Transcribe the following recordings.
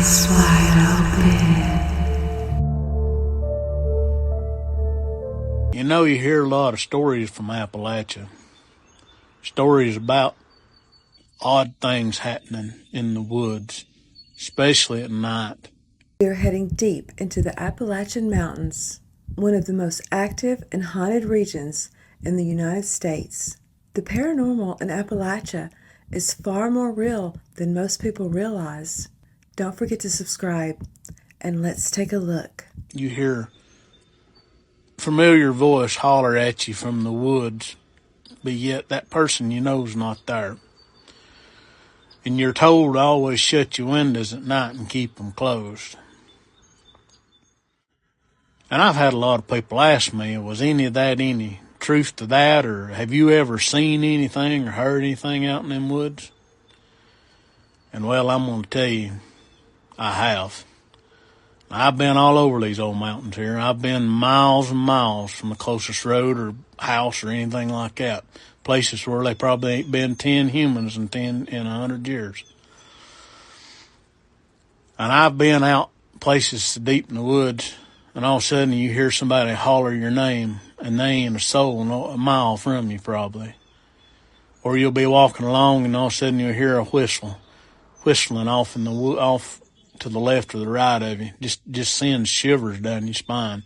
eyes wide open. You know, you hear a lot of stories from Appalachia. Stories about odd things happening in the woods, especially at night. We are heading deep into the Appalachian Mountains, one of the most active and haunted regions in the United States. The paranormal in Appalachia is far more real than most people realize. Don't forget to subscribe, and let's take a look. You hear a familiar voice holler at you from the woods, but yet that person you know is not there. And you're told to always shut your windows at night and keep them closed. And I've had a lot of people ask me, was any of that any truth to that, or have you ever seen anything or heard anything out in them woods? And well, I'm going to tell you, I have. I've been all over these old mountains here. I've been miles and miles from the closest road or house or anything like that. Places where they probably ain't been 10 humans in 100 years. And I've been out places deep in the woods, and all of a sudden you hear somebody holler your name, and they ain't a soul a mile from you probably. Or you'll be walking along, and all of a sudden you'll hear a whistling off to the left or the right of you. Just sends shivers down your spine.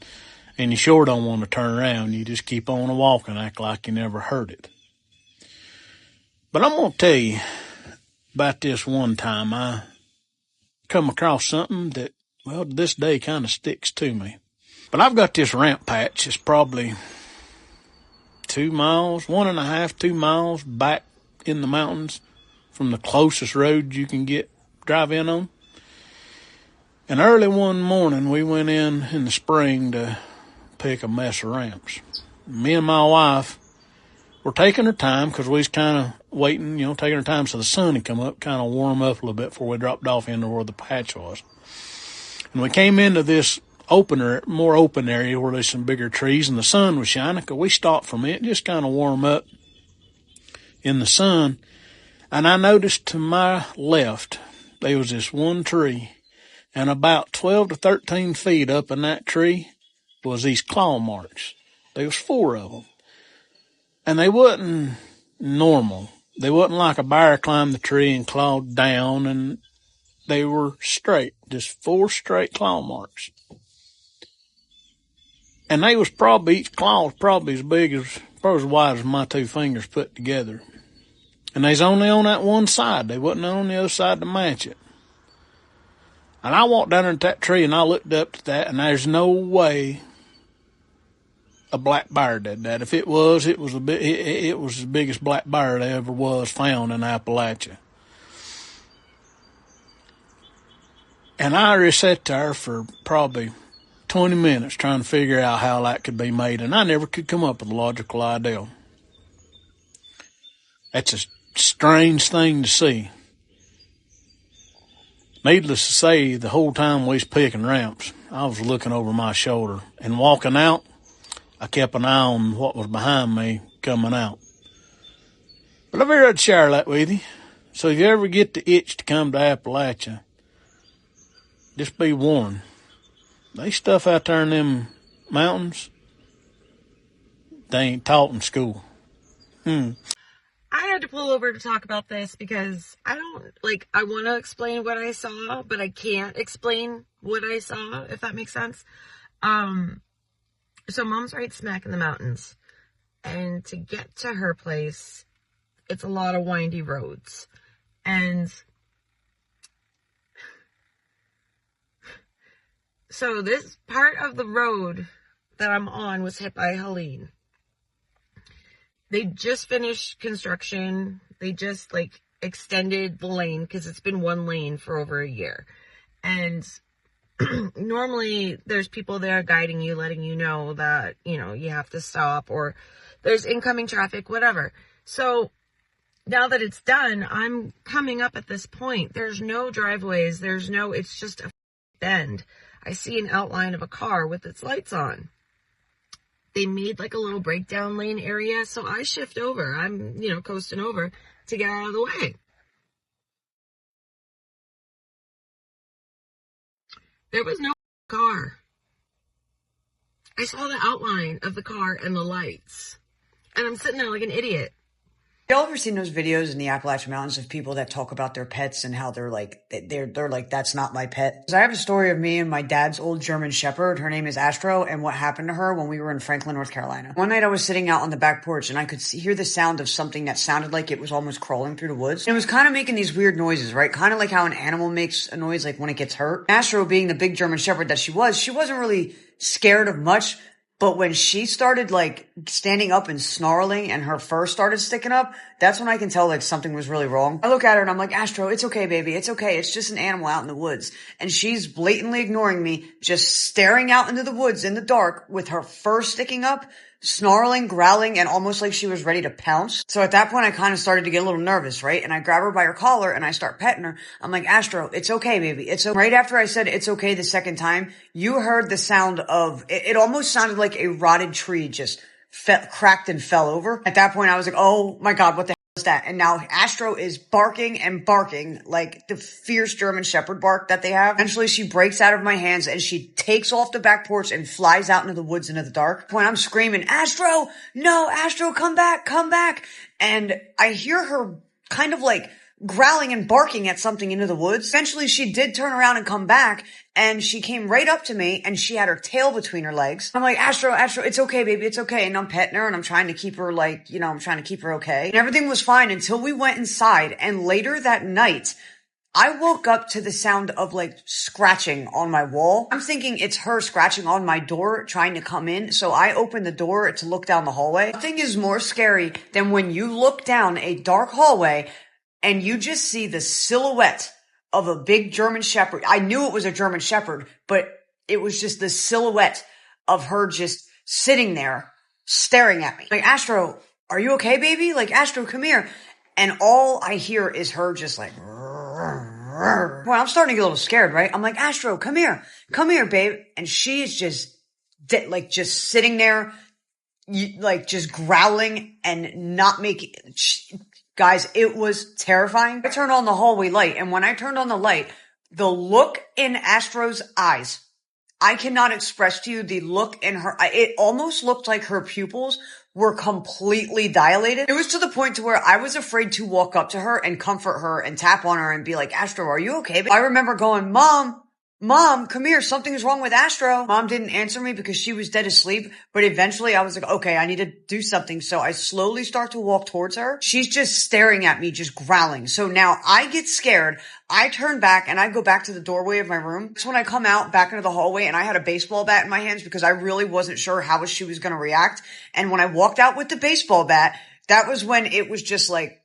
And you sure don't want to turn around. You just keep on walking, act like you never heard it. But I'm going to tell you about this one time I come across something that, well, to this day kind of sticks to me. But I've got this ramp patch. It's probably 2 miles, 1.5, 2 miles back in the mountains from the closest road you can drive in on. And early one morning, we went in the spring to pick a mess of ramps. Me and my wife were taking our time because we was kind of waiting, taking our time so the sun would come up, kind of warm up a little bit before we dropped off into where the patch was. And we came into this more open area where there's some bigger trees and the sun was shining. Cause we stopped from it, just kind of warm up in the sun. And I noticed to my left, there was this one tree, and about 12 to 13 feet up in that tree was these claw marks. There was 4 of them. And they wasn't normal. They wasn't like a bear climbed the tree and clawed down, and they were straight, just 4 straight claw marks. And they was each claw was probably as wide as my 2 fingers put together. And they's only on that one side. They wasn't on the other side to match it. And I walked down into that tree and I looked up to that, and there's no way a black bear did that. If it was, it was the biggest black bear there ever was found in Appalachia. And I just sat there for probably 20 minutes trying to figure out how that could be made, and I never could come up with a logical idea. That's a strange thing to see. Needless to say, the whole time we was picking ramps, I was looking over my shoulder, and walking out, I kept an eye on what was behind me coming out. But I figured I'd share that with you. So if you ever get the itch to come to Appalachia, just be warned. There's stuff out there in them mountains they ain't taught in school. I had to pull over to talk about this because I want to explain what I saw, but I can't explain what I saw, if that makes sense. So Mom's right smack in the mountains, and to get to her place, it's a lot of windy roads. And so this part of the road that I'm on was hit by Helene. They just finished construction. They just extended the lane because it's been one lane for over a year. And normally there's people there guiding you, letting you know that, you have to stop, or there's incoming traffic, whatever. So now that it's done, I'm coming up at this point. There's no driveways. It's just a bend. I see an outline of a car with its lights on. They made a little breakdown lane area. So I shift over. I'm, coasting over to get out of the way. There was no car. I saw the outline of the car and the lights. And I'm sitting there like an idiot. Y'all ever seen those videos in the Appalachian Mountains of people that talk about their pets and how they're like, that's not my pet? So I have a story of me and my dad's old German Shepherd. Her name is Astro, and what happened to her when we were in Franklin, North Carolina. One night I was sitting out on the back porch and I could hear the sound of something that sounded like it was almost crawling through the woods. And it was kind of making these weird noises, right? Kind of like how an animal makes a noise like when it gets hurt. Astro, being the big German Shepherd that she wasn't really scared of much. But when she started like standing up and snarling and her fur started sticking up, that's when I can tell like something was really wrong. I look at her and I'm like, Astro, it's okay, baby. It's okay. It's just an animal out in the woods. And she's blatantly ignoring me, just staring out into the woods in the dark with her fur sticking up, snarling, growling, and almost like she was ready to pounce. So at that point, I kind of started to get a little nervous, right? And I grab her by her collar and I start petting her. I'm like, Astro, it's okay, baby. It's okay. Right after I said it's okay the second time, you heard the sound of, it almost sounded like a rotted tree just cracked and fell over. At that point, I was like, oh my God, what the hell is that? And now Astro is barking and barking like the fierce German Shepherd bark that they have. Eventually, she breaks out of my hands and she takes off the back porch and flies out into the woods into the dark. When I'm screaming, Astro, no, Astro, come back, come back. And I hear her kind of like growling and barking at something into the woods. Eventually, she did turn around and come back, and she came right up to me, and she had her tail between her legs. I'm like, Astro, it's okay, baby, it's okay. And I'm petting her, and I'm trying to keep her like, I'm trying to keep her okay. And everything was fine until we went inside. And later that night, I woke up to the sound of like scratching on my wall. I'm thinking it's her scratching on my door, trying to come in. So I opened the door to look down the hallway. Nothing is more scary than when you look down a dark hallway and you just see the silhouette of a big German Shepherd. I knew it was a German Shepherd, but it was just the silhouette of her just sitting there staring at me. Like, Astro, are you okay, baby? Like, Astro, come here. And all I hear is her just like, well, I'm starting to get a little scared, right? I'm like, Astro, come here, babe. And she is just just sitting there, like just growling and not making, guys, it was terrifying. I turned on the hallway light, and when I turned on the light, the look in Astro's eyes, I cannot express to you the look in her. It almost looked like her pupils were completely dilated. It was to the point to where I was afraid to walk up to her and comfort her and tap on her and be like, Astro, are you okay? I remember going, Mom, come here. Something's wrong with Astro. Mom didn't answer me because she was dead asleep. But eventually I was like, okay, I need to do something. So I slowly start to walk towards her. She's just staring at me, just growling. So now I get scared. I turn back and I go back to the doorway of my room. That's when I come out back into the hallway, and I had a baseball bat in my hands because I really wasn't sure how she was going to react. And when I walked out with the baseball bat, that was when it was just like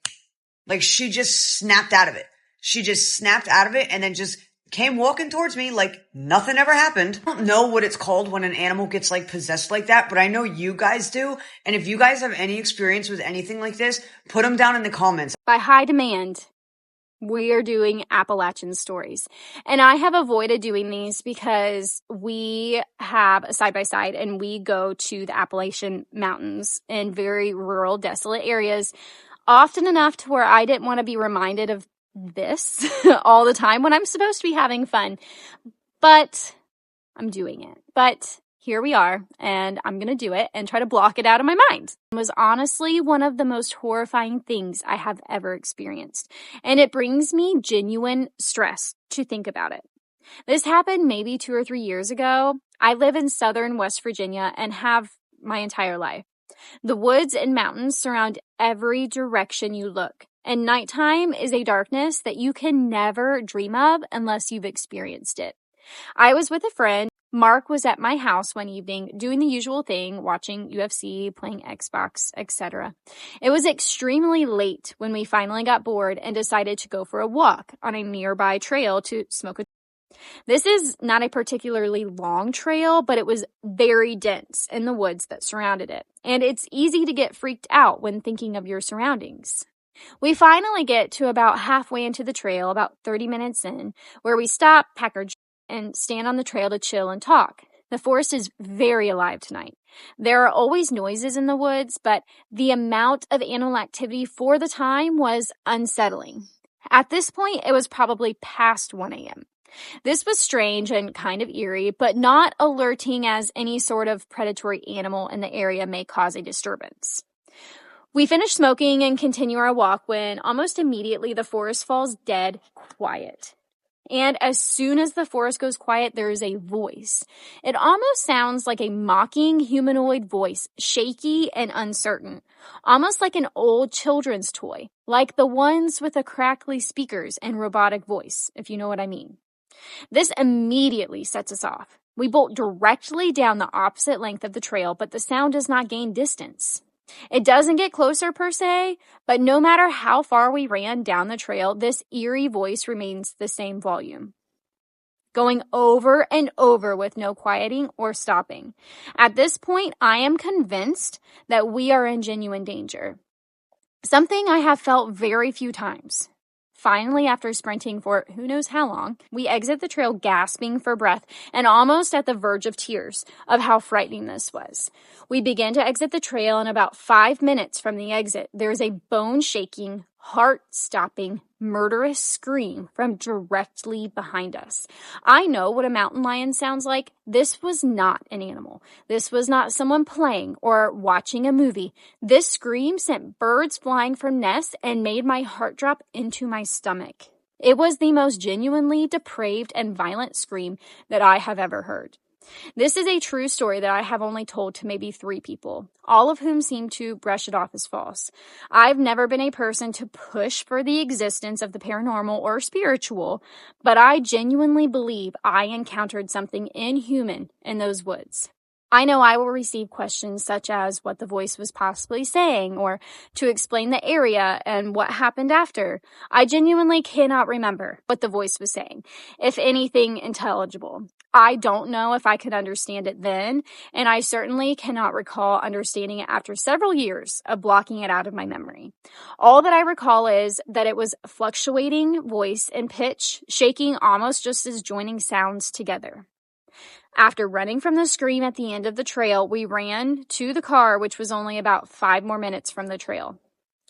she just snapped out of it. She just snapped out of it and then just came walking towards me like nothing ever happened. I don't know what it's called when an animal gets like possessed like that, but I know you guys do. And if you guys have any experience with anything like this, put them down in the comments. By high demand, we are doing Appalachian stories. And I have avoided doing these because we have a side-by-side and we go to the Appalachian Mountains in very rural, desolate areas often enough to where I didn't want to be reminded of this all the time when I'm supposed to be having fun, but I'm doing it. But here we are, and I'm going to do it and try to block it out of my mind. It was honestly one of the most horrifying things I have ever experienced, and it brings me genuine stress to think about it. This happened maybe 2 or 3 years ago. I live in southern West Virginia and have my entire life. The woods and mountains surround every direction you look. And nighttime is a darkness that you can never dream of unless you've experienced it. I was with a friend. Mark was at my house one evening doing the usual thing, watching UFC, playing Xbox, etc. It was extremely late when we finally got bored and decided to go for a walk on a nearby trail to smoke a. This is not a particularly long trail, but it was very dense in the woods that surrounded it. And it's easy to get freaked out when thinking of your surroundings. We finally get to about halfway into the trail, about 30 minutes in, where we stop, pack our and stand on the trail to chill and talk. The forest is very alive tonight. There are always noises in the woods, but the amount of animal activity for the time was unsettling. At this point, it was probably past 1 a.m. This was strange and kind of eerie, but not alerting as any sort of predatory animal in the area may cause a disturbance. We finish smoking and continue our walk when almost immediately the forest falls dead quiet. And as soon as the forest goes quiet, there is a voice. It almost sounds like a mocking humanoid voice, shaky and uncertain, almost like an old children's toy, like the ones with the crackly speakers and robotic voice, if you know what I mean. This immediately sets us off. We bolt directly down the opposite length of the trail, but the sound does not gain distance. It doesn't get closer per se, but no matter how far we ran down the trail, this eerie voice remains the same volume, going over and over with no quieting or stopping. At this point, I am convinced that we are in genuine danger. Something I have felt very few times. Finally, after sprinting for who knows how long, we exit the trail gasping for breath and almost at the verge of tears of how frightening this was. We begin to exit the trail, and about 5 minutes from the exit, there is a bone-shaking, heart-stopping, murderous scream from directly behind us. I know what a mountain lion sounds like. This was not an animal. This was not someone playing or watching a movie. This scream sent birds flying from nests and made my heart drop into my stomach. It was the most genuinely depraved and violent scream that I have ever heard. This is a true story that I have only told to maybe 3 people, all of whom seem to brush it off as false. I've never been a person to push for the existence of the paranormal or spiritual, but I genuinely believe I encountered something inhuman in those woods. I know I will receive questions such as what the voice was possibly saying or to explain the area and what happened after. I genuinely cannot remember what the voice was saying, if anything intelligible. I don't know if I could understand it then, and I certainly cannot recall understanding it after several years of blocking it out of my memory. All that I recall is that it was fluctuating voice and pitch, shaking almost just as joining sounds together. After running from the scream at the end of the trail, we ran to the car, which was only about 5 more minutes from the trail.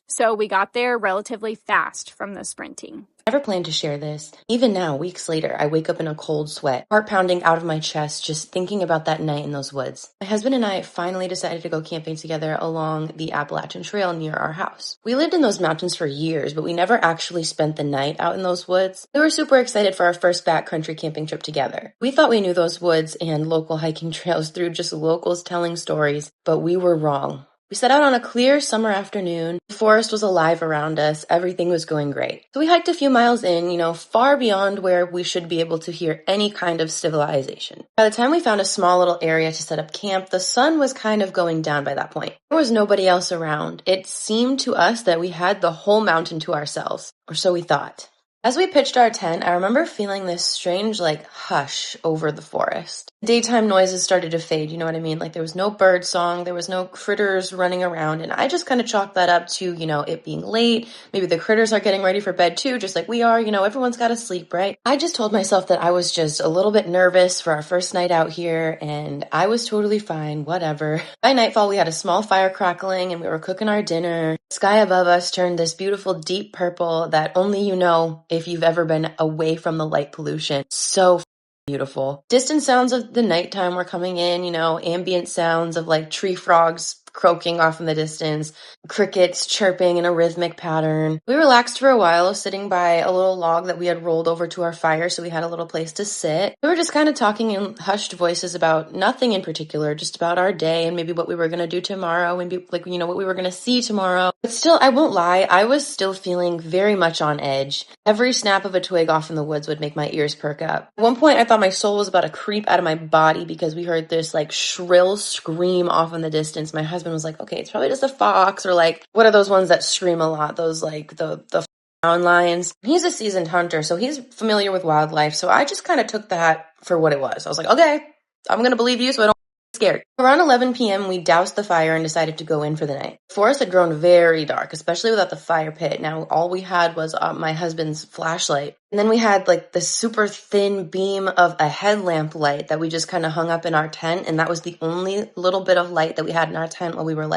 So we got there relatively fast from the sprinting. I never planned to share this. Even now, weeks later, I wake up in a cold sweat, heart pounding out of my chest, just thinking about that night in those woods. My husband and I finally decided to go camping together along the Appalachian Trail near our house. We lived in those mountains for years, but we never actually spent the night out in those woods. We were super excited for our first backcountry camping trip together. We thought we knew those woods and local hiking trails through just locals telling stories, but we were wrong. We set out on a clear summer afternoon. The forest was alive around us. Everything was going great. So we hiked a few miles in, far beyond where we should be able to hear any kind of civilization. By the time we found a small little area to set up camp, the sun was kind of going down by that point. There was nobody else around. It seemed to us that we had the whole mountain to ourselves, or so we thought. As we pitched our tent, I remember feeling this strange, hush over the forest. Daytime noises started to fade, you know what I mean? There was no bird song, there was no critters running around, and I just kind of chalked that up to, it being late. Maybe the critters are getting ready for bed too, just like we are, everyone's got to sleep, right? I just told myself that I was just a little bit nervous for our first night out here, and I was totally fine, whatever. By nightfall, we had a small fire crackling, and we were cooking our dinner. The sky above us turned this beautiful deep purple that only you know if you've ever been away from the light pollution. So beautiful. Distant sounds of the nighttime were coming in, ambient sounds of tree frogs croaking off in the distance, crickets chirping in a rhythmic pattern. We relaxed for a while, sitting by a little log that we had rolled over to our fire, so we had a little place to sit. We were just kind of talking in hushed voices about nothing in particular, just about our day and maybe what we were going to do tomorrow, maybe what we were going to see tomorrow. But still, I won't lie, I was still feeling very much on edge. Every snap of a twig off in the woods would make my ears perk up. At one point, I thought my soul was about to creep out of my body because we heard this shrill scream off in the distance. My husband was like, okay, it's probably just a fox, or what are those ones that scream a lot? Those the mountain lions. He's a seasoned hunter, so he's familiar with wildlife. So I just kind of took that for what it was. I was like, okay, I'm going to believe you so I don't get scared. Around 11 p.m., we doused the fire and decided to go in for the night. The forest had grown very dark, especially without the fire pit. Now, all we had was my husband's flashlight. And then we had this super thin beam of a headlamp light that we just kind of hung up in our tent. And that was the only little bit of light that we had in our tent while we were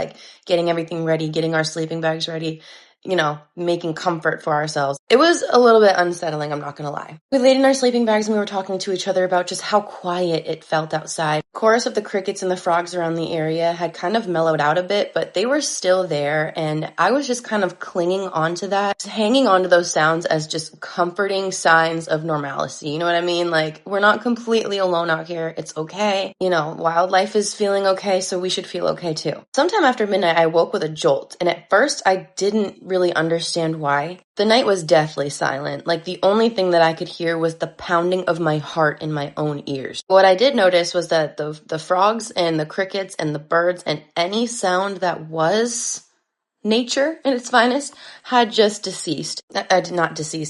getting everything ready, getting our sleeping bags ready. making comfort for ourselves. It was a little bit unsettling, I'm not gonna lie. We laid in our sleeping bags and we were talking to each other about just how quiet it felt outside. The chorus of the crickets and the frogs around the area had kind of mellowed out a bit, but they were still there, and I was just kind of clinging onto that, hanging onto those sounds as just comforting signs of normalcy. You know what I mean? Like, we're not completely alone out here. It's okay. Wildlife is feeling okay, so we should feel okay too. Sometime after midnight, I woke with a jolt, and at first I didn't really understand why. The night was deathly silent. Like, the only thing that I could hear was the pounding of my heart in my own ears. What I did notice was that the frogs and the crickets and the birds and any sound that was nature in its finest had just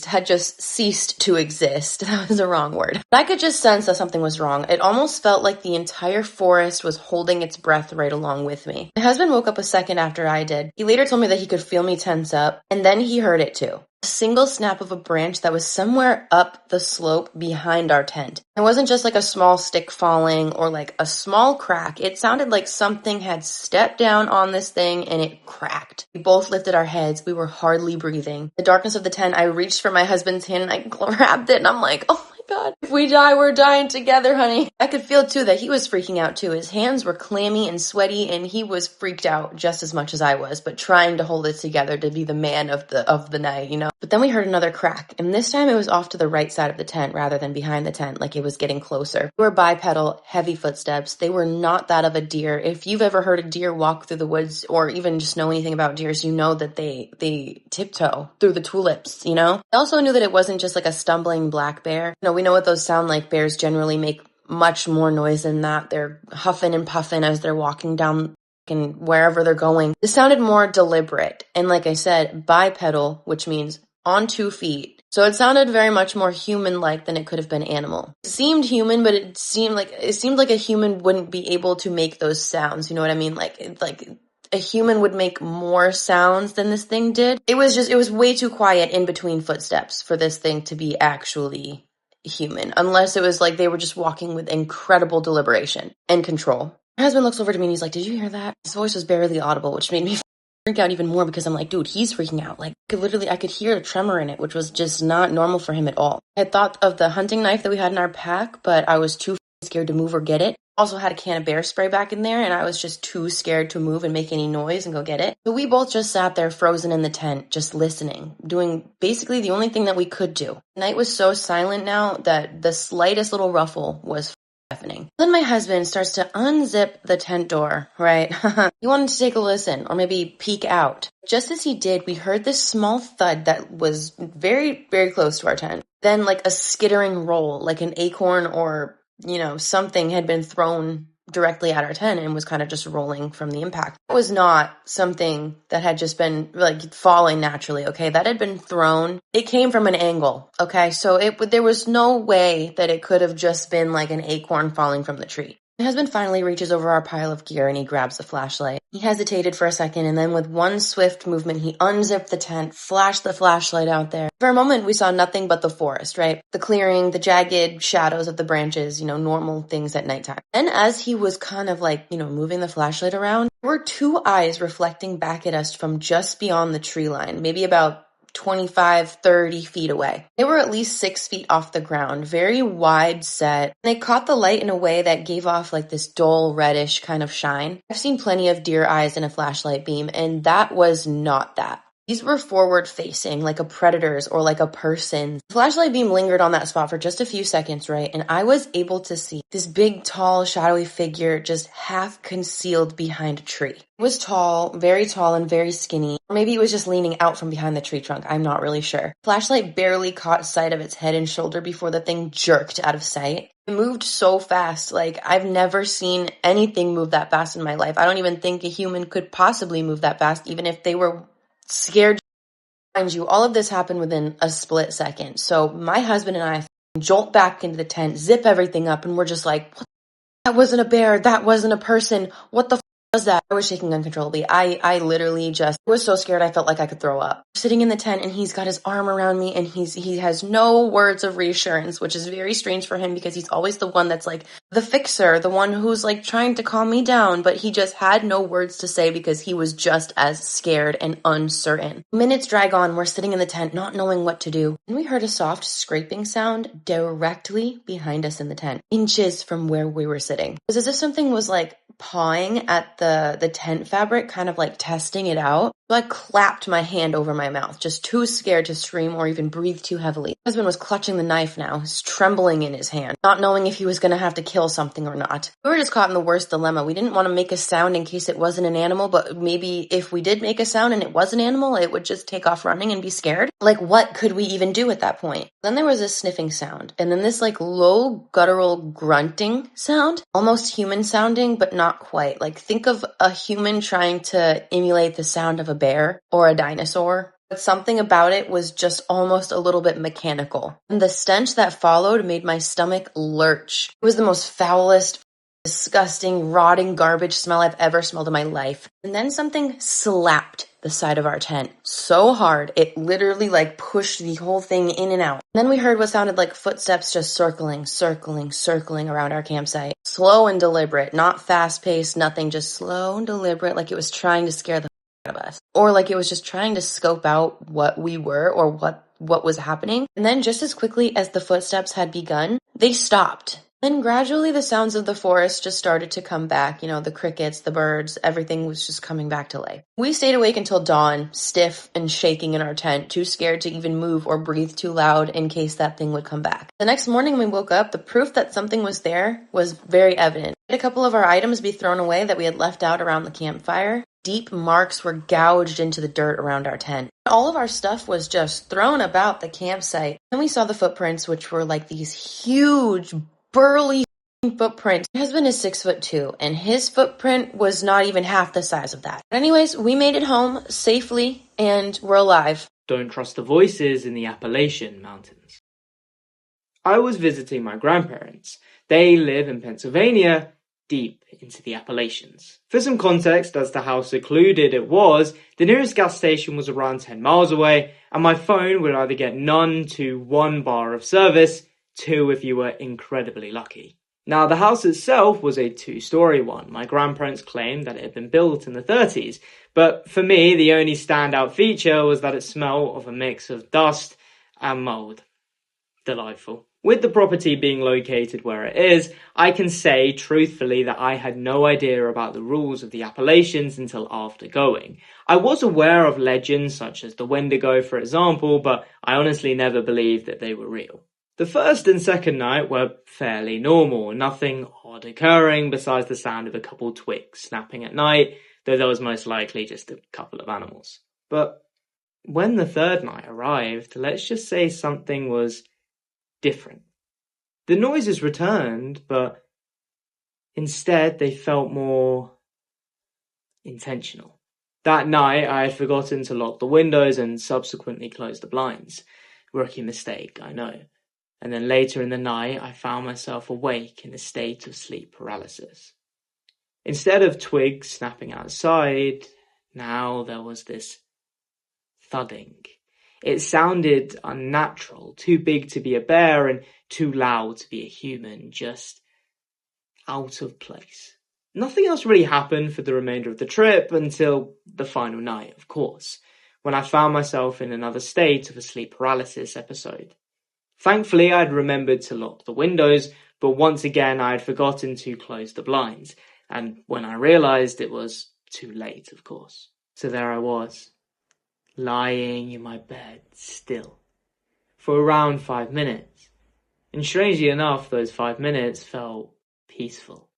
had just ceased to exist. That was the wrong word. But I could just sense that something was wrong. It almost felt like the entire forest was holding its breath right along with me. My husband woke up a second after I did. He later told me that he could feel me tense up, and then he heard it too. A single snap of a branch that was somewhere up the slope behind our tent. It wasn't just like a small stick falling or like a small crack. It sounded like something had stepped down on this thing and it cracked. We both lifted our heads. We were hardly breathing. The darkness of the tent, I reached for my husband's hand and I grabbed it, and I'm like, oh my God, if we die, we're dying together, honey. I could feel too that he was freaking out too. His hands were clammy and sweaty, and he was freaked out just as much as I was, but trying to hold it together to be the man of the night, But then we heard another crack, and this time it was off to the right side of the tent rather than behind the tent, like it was getting closer. They were bipedal, heavy footsteps. They were not that of a deer. If you've ever heard a deer walk through the woods or even just know anything about deers, you know that they tiptoe through the tulips, I also knew that it wasn't just like a stumbling black bear. We know what those sound like. Bears generally make much more noise than that. They're huffing and puffing as they're walking down and wherever they're going. This sounded more deliberate. And like I said, bipedal, which means on 2 feet. So it sounded very much more human-like than it could have been animal. It seemed human, but it seemed like a human wouldn't be able to make those sounds. You know what I mean? Like a human would make more sounds than this thing did. It was way too quiet in between footsteps for this thing to be actually human, unless it was like they were just walking with incredible deliberation and control. My husband looks over to me and he's like, did you hear that? His voice was barely audible, which made me freak out even more because I'm like, dude, he's freaking out. Like, I could hear a tremor in it, which was just not normal for him at all. I had thought of the hunting knife that we had in our pack, but I was too scared to move or get it. Also had a can of bear spray back in there, and I was just too scared to move and make any noise and go get it. So we both just sat there frozen in the tent, just listening, doing basically the only thing that we could do. The night was so silent now that the slightest little ruffle was deafening. Then my husband starts to unzip the tent door, right? He wanted to take a listen or maybe peek out. Just as he did, we heard this small thud that was very, very close to our tent. Then like a skittering roll, like an acorn or something had been thrown directly at our tent and was kind of just rolling from the impact. It was not something that had just been like falling naturally, okay? That had been thrown. It came from an angle, okay? So there was no way that it could have just been like an acorn falling from the tree. My husband finally reaches over our pile of gear and he grabs the flashlight. He hesitated for a second, and then with one swift movement, he unzipped the tent, flashed the flashlight out there. For a moment, we saw nothing but the forest, right? The clearing, the jagged shadows of the branches, normal things at nighttime. And as he was kind of like, moving the flashlight around, there were 2 eyes reflecting back at us from just beyond the tree line, maybe about 25, 30 feet away. They were at least 6 feet off the ground, very wide set. They caught the light in a way that gave off like this dull reddish kind of shine. I've seen plenty of deer eyes in a flashlight beam, and that was not that. These were forward facing, like a predator's or like a person's. The flashlight beam lingered on that spot for just a few seconds, right? And I was able to see this big, tall, shadowy figure just half concealed behind a tree. It was tall, and very skinny. Or maybe it was just leaning out from behind the tree trunk. I'm not really sure. Flashlight barely caught sight of its head and shoulder before the thing jerked out of sight. It moved so fast. Like, I've never seen anything move that fast in my life. I don't even think a human could possibly move that fast, even if they were scared. Mind you, all of this happened within a split second. So my husband and I jolt back into the tent, zip everything up, and we're just like, what? That wasn't a bear. That wasn't a person. What the Was that I was shaking uncontrollably. I literally just was so scared I felt like I could throw up. Sitting in the tent and he's got his arm around me and he has no words of reassurance, which is very strange for him because he's always the one that's like the fixer, the one who's like trying to calm me down, but he just had no words to say because he was just as scared and uncertain. Minutes drag on, we're sitting in the tent not knowing what to do, and we heard a soft scraping sound directly behind us in the tent, inches from where we were sitting. It was as if something was like pawing at the tent fabric, kind of like testing it out. So I clapped my hand over my mouth, just too scared to scream or even breathe too heavily. My husband was clutching the knife now, trembling in his hand, not knowing if he was going to have to kill something or not. We were just caught in the worst dilemma. We didn't want to make a sound in case it wasn't an animal, but maybe if we did make a sound and it was an animal, it would just take off running and be scared. Like, what could we even do at that point? Then there was a sniffing sound, and then this like low guttural grunting sound, almost human sounding, but not quite. Like, think of a human trying to emulate the sound of a bear or a dinosaur. But something about it was just almost a little bit mechanical. And the stench that followed made my stomach lurch. It was the most foulest, disgusting, rotting garbage smell I've ever smelled in my life. And then something slapped the side of our tent so hard, it literally like pushed the whole thing in and out. And then we heard what sounded like footsteps just circling around our campsite. Slow and deliberate, not fast-paced, nothing, just slow and deliberate, like it was trying to scare the out of us. Or like it was just trying to scope out what we were or what was happening. And then just as quickly as the footsteps had begun, they stopped. Then gradually the sounds of the forest just started to come back. You know, the crickets, the birds, everything was just coming back to life. We stayed awake until dawn, stiff and shaking in our tent, too scared to even move or breathe too loud in case that thing would come back. The next morning when we woke up, the proof that something was there was very evident. We had a couple of our items be thrown away that we had left out around the campfire. Deep marks were gouged into the dirt around our tent. All of our stuff was just thrown about the campsite. Then we saw the footprints, which were like these huge, burly footprints. My husband is 6'2", and his footprint was not even half the size of that. But anyways, we made it home safely, and we're alive. Don't trust the voices in the Appalachian Mountains. I was visiting my grandparents. They live in Pennsylvania, deep into the Appalachians. For some context as to how secluded it was, the nearest gas station was around 10 miles away, and my phone would either get none to 1 bar of service, 2 if you were incredibly lucky. Now, the house itself was a 2-story one. My grandparents claimed that it had been built in the 30s, but for me, the only standout feature was that it smelled of a mix of dust and mold. Delightful. With the property being located where it is, I can say truthfully that I had no idea about the rules of the Appalachians until after going. I was aware of legends such as the Wendigo, for example, but I honestly never believed that they were real. The first and second night were fairly normal, nothing odd occurring besides the sound of a couple twigs snapping at night, though there was most likely just a couple of animals. But when the third night arrived, let's just say something was different. The noises returned, but instead they felt more intentional. That night I had forgotten to lock the windows and subsequently close the blinds. Rookie mistake, I know. And then later in the night I found myself awake in a state of sleep paralysis. Instead of twigs snapping outside, now there was this thudding. It sounded unnatural, too big to be a bear and too loud to be a human, just out of place. Nothing else really happened for the remainder of the trip until the final night, of course, when I found myself in another state of a sleep paralysis episode. Thankfully, I'd remembered to lock the windows, but once again I had forgotten to close the blinds, and when I realised it was too late, of course. So there I was, lying in my bed still, for around 5 minutes, and strangely enough, those 5 minutes felt peaceful.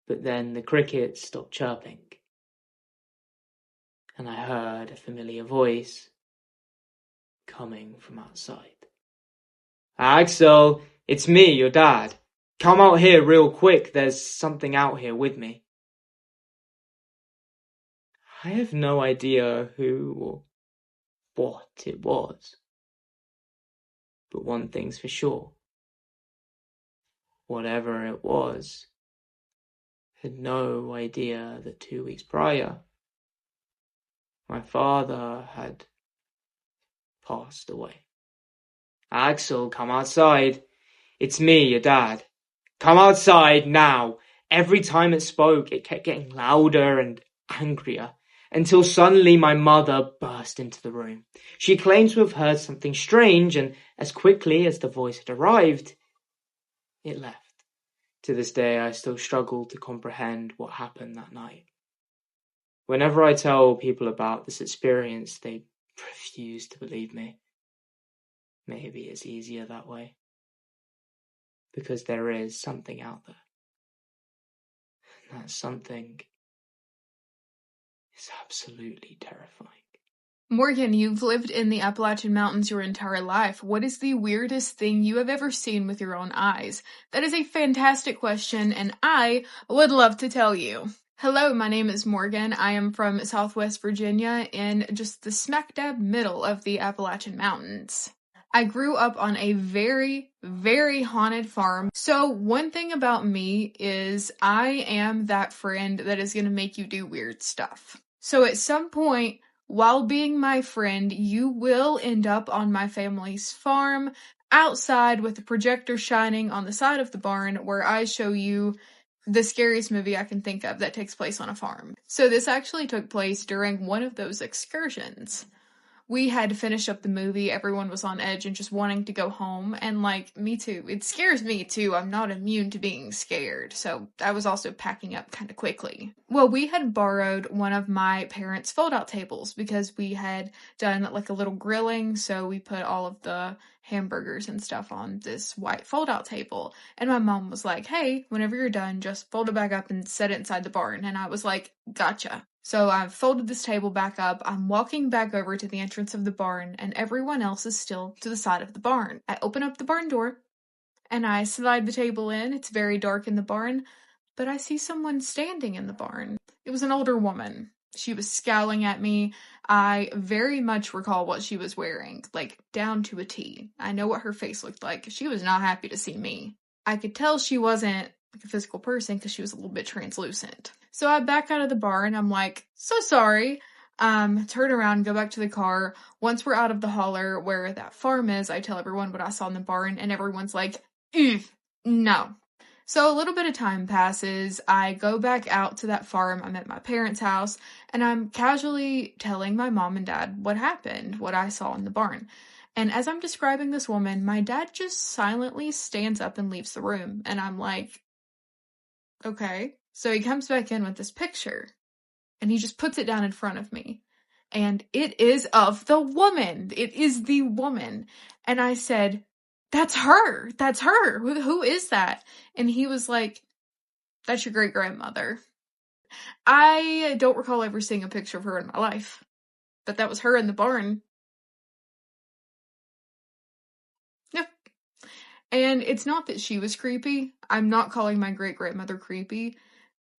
But then the crickets stopped chirping, and I heard a familiar voice coming from outside. "Axel, it's me, your dad. Come out here real quick, there's something out here with me." I have no idea who or what it was. But one thing's for sure. Whatever it was had no idea that 2 weeks prior, my father had passed away. Axel, come outside. It's me, your dad. Come outside now. Every time it spoke, it kept getting louder and angrier, until suddenly my mother burst into the room. She claimed to have heard something strange, and as quickly as the voice had arrived, it left. To this day, I still struggle to comprehend what happened that night. Whenever I tell people about this experience, they refuse to believe me. Maybe it's easier that way. Because there is something out there. And that something is absolutely terrifying. Morgan, you've lived in the Appalachian Mountains your entire life. What is the weirdest thing you have ever seen with your own eyes? That is a fantastic question, and I would love to tell you. Hello, my name is Morgan. I am from Southwest Virginia in just the smack dab middle of the Appalachian Mountains. I grew up on a very, very haunted farm. So one thing about me is I am that friend that is going to make you do weird stuff. So at some point, while being my friend, you will end up on my family's farm, outside with the projector shining on the side of the barn, where I show you the scariest movie I can think of that takes place on a farm. So this actually took place during one of those excursions. We had to finish up the movie, everyone was on edge and just wanting to go home, and me too. It scares me too, I'm not immune to being scared, so I was also packing up kind of quickly. Well, we had borrowed one of my parents' fold-out tables because we had done a little grilling, so we put all of the hamburgers and stuff on this white fold-out table, and my mom was like, hey, whenever you're done, just fold it back up and set it inside the barn, and I was like, gotcha. So I've folded this table back up, I'm walking back over to the entrance of the barn, and everyone else is still to the side of the barn. I open up the barn door, and I slide the table in. It's very dark in the barn, but I see someone standing in the barn. It was an older woman. She was scowling at me. I very much recall what she was wearing, down to a T. I know what her face looked like. She was not happy to see me. I could tell she wasn't a physical person because she was a little bit translucent. So I back out of the barn. I'm like, so sorry. Turn around, go back to the car. Once we're out of the holler where that farm is, I tell everyone what I saw in the barn, and everyone's like, no. So a little bit of time passes. I go back out to that farm. I'm at my parents' house, and I'm casually telling my mom and dad what happened, what I saw in the barn. And as I'm describing this woman, my dad just silently stands up and leaves the room. And I'm like, okay. So he comes back in with this picture, and he just puts it down in front of me. And it is of the woman. It is the woman. And I said, that's her. That's her. Who is that? And he was like, that's your great-grandmother. I don't recall ever seeing a picture of her in my life, but that was her in the barn. Yep. And it's not that she was creepy. I'm not calling my great-grandmother creepy.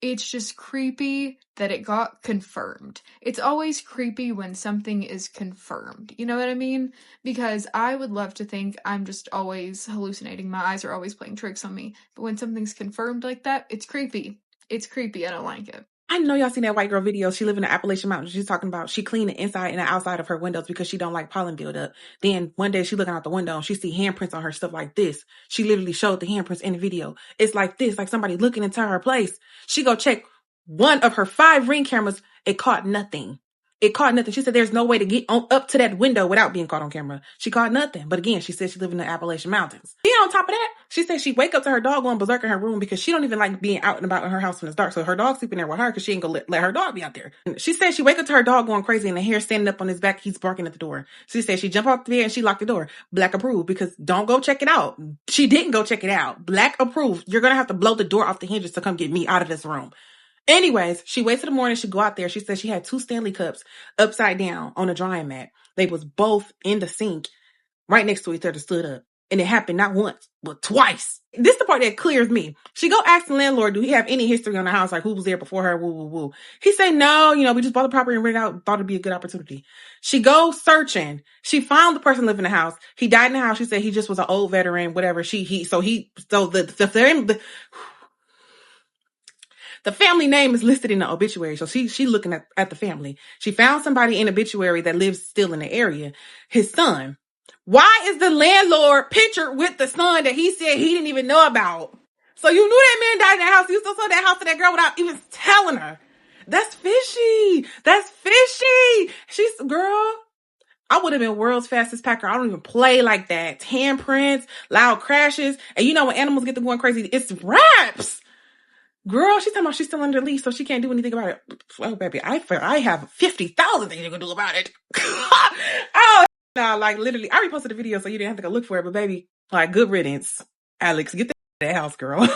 It's just creepy that it got confirmed. It's always creepy when something is confirmed. You know what I mean? Because I would love to think I'm just always hallucinating. My eyes are always playing tricks on me. But when something's confirmed like that, it's creepy. It's creepy. I don't like it. I know y'all seen that white girl video. She live in the Appalachian Mountains. She's talking about she clean the inside and the outside of her windows because she don't like pollen buildup. Then one day she looking out the window and she see handprints on her, stuff like this. She literally showed the handprints in the video. It's like this, like somebody looking into her place. She go check one of her 5 Ring cameras. It caught nothing. It caught nothing. She said there's no way to get on up to that window without being caught on camera. She caught nothing. But again, she said she live in the Appalachian Mountains. Yeah, on top of that, she said she wake up to her dog going berserk in her room because she don't even like being out and about in her house when it's dark. So her dog sleeping there with her because she ain't gonna let her dog be out there. She said she wake up to her dog going crazy and the hair standing up on his back. He's barking at the door. She said she jump off the bed and she locked the door. Black approved because don't go check it out. She didn't go check it out. Black approved. You're gonna have to blow the door off the hinges to come get me out of this room. Anyways, she waits till the morning. She go out there. She said she had 2 Stanley cups upside down on a drying mat. They was both in the sink right next to each other, stood up. And it happened not once, but twice. This is the part that clears me. She go ask the landlord, do he have any history on the house? Like who was there before her? Woo, woo, woo. He said, no, we just bought the property and rented out. Thought it'd be a good opportunity. She goes searching. She found the person living in the house. He died in the house. She said he just was an old veteran, whatever. The family name is listed in the obituary. So she looking at the family. She found somebody in obituary that lives still in the area. His son. Why is the landlord pictured with the son that he said he didn't even know about? So you knew that man died in that house. You still sold that house to that girl without even telling her. That's fishy. That's fishy. Girl, I would have been world's fastest packer. I don't even play like that. Handprints, loud crashes. And you know when animals get to going crazy, it's raps. Girl, she's talking about she's still under lease, so she can't do anything about it. Oh, baby, I have 50,000 things you can do about it. Oh, no, like literally, I reposted the video so you didn't have to go look for it. But baby, like good riddance. Alex, get that house, girl.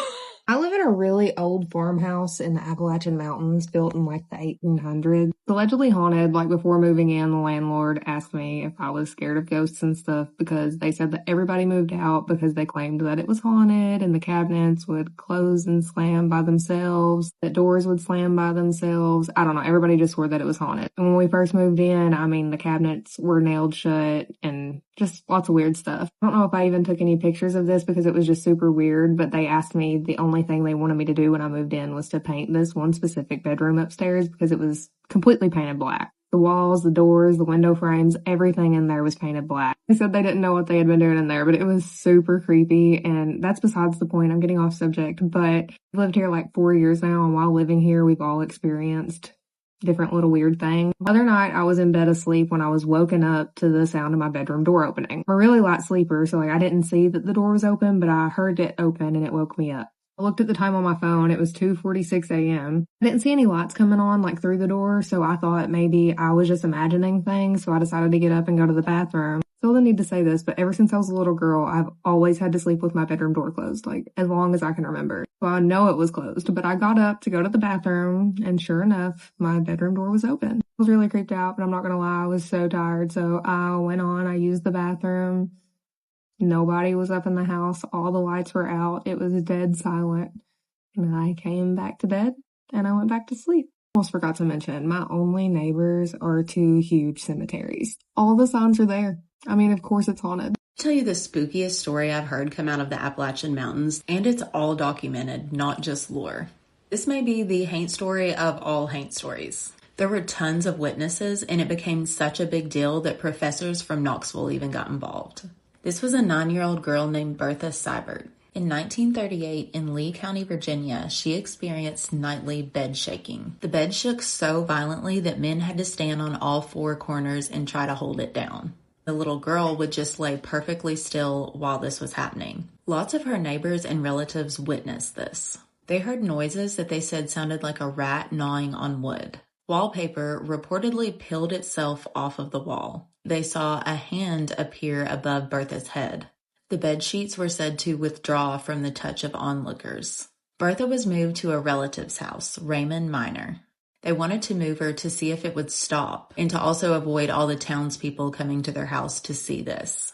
I live in a really old farmhouse in the Appalachian Mountains built in like the 1800s. It's allegedly haunted. Like before moving in, the landlord asked me if I was scared of ghosts and stuff because they said that everybody moved out because they claimed that it was haunted and the cabinets would close and slam by themselves, that doors would slam by themselves. I don't know. Everybody just swore that it was haunted. And when we first moved in, I mean, the cabinets were nailed shut and just lots of weird stuff. I don't know if I even took any pictures of this because it was just super weird, but they asked me the only thing they wanted me to do when I moved in was to paint this one specific bedroom upstairs because it was completely painted black. The walls, the doors, the window frames, everything in there was painted black. They said they didn't know what they had been doing in there, but it was super creepy, and that's besides the point. I'm getting off subject, but I've lived here like 4 years now, and while living here, we've all experienced different little weird things. The other night, I was in bed asleep when I was woken up to the sound of my bedroom door opening. I'm a really light sleeper, so I didn't see that the door was open, but I heard it open and it woke me up. I looked at the time on my phone. It was 2:46 a.m. I didn't see any lights coming on like through the door, so I thought maybe I was just imagining things, so I decided to get up and go to the bathroom. Still didn't need to say this, but ever since I was a little girl, I've always had to sleep with my bedroom door closed, like as long as I can remember. So I know it was closed, but I got up to go to the bathroom, and sure enough, my bedroom door was open. I was really creeped out, but I'm not gonna lie, I was so tired, so I went on, I used the bathroom. Nobody was up in the house. All the lights were out. It was dead silent. And I came back to bed and I went back to sleep. Almost forgot to mention, my only neighbors are 2 huge cemeteries. All the signs are there. I mean, of course it's haunted. I'll tell you the spookiest story I've heard come out of the Appalachian Mountains, and it's all documented, not just lore. This may be the haint story of all haint stories. There were tons of witnesses, and it became such a big deal that professors from Knoxville even got involved. This was a 9-year-old girl named Bertha Seibert. In 1938, in Lee County, Virginia, she experienced nightly bed shaking. The bed shook so violently that men had to stand on all 4 corners and try to hold it down. The little girl would just lay perfectly still while this was happening. Lots of her neighbors and relatives witnessed this. They heard noises that they said sounded like a rat gnawing on wood. Wallpaper reportedly peeled itself off of the wall. They saw a hand appear above Bertha's head. The bed sheets were said to withdraw from the touch of onlookers. Bertha was moved to a relative's house, Raymond Minor. They wanted to move her to see if it would stop and to also avoid all the townspeople coming to their house to see this.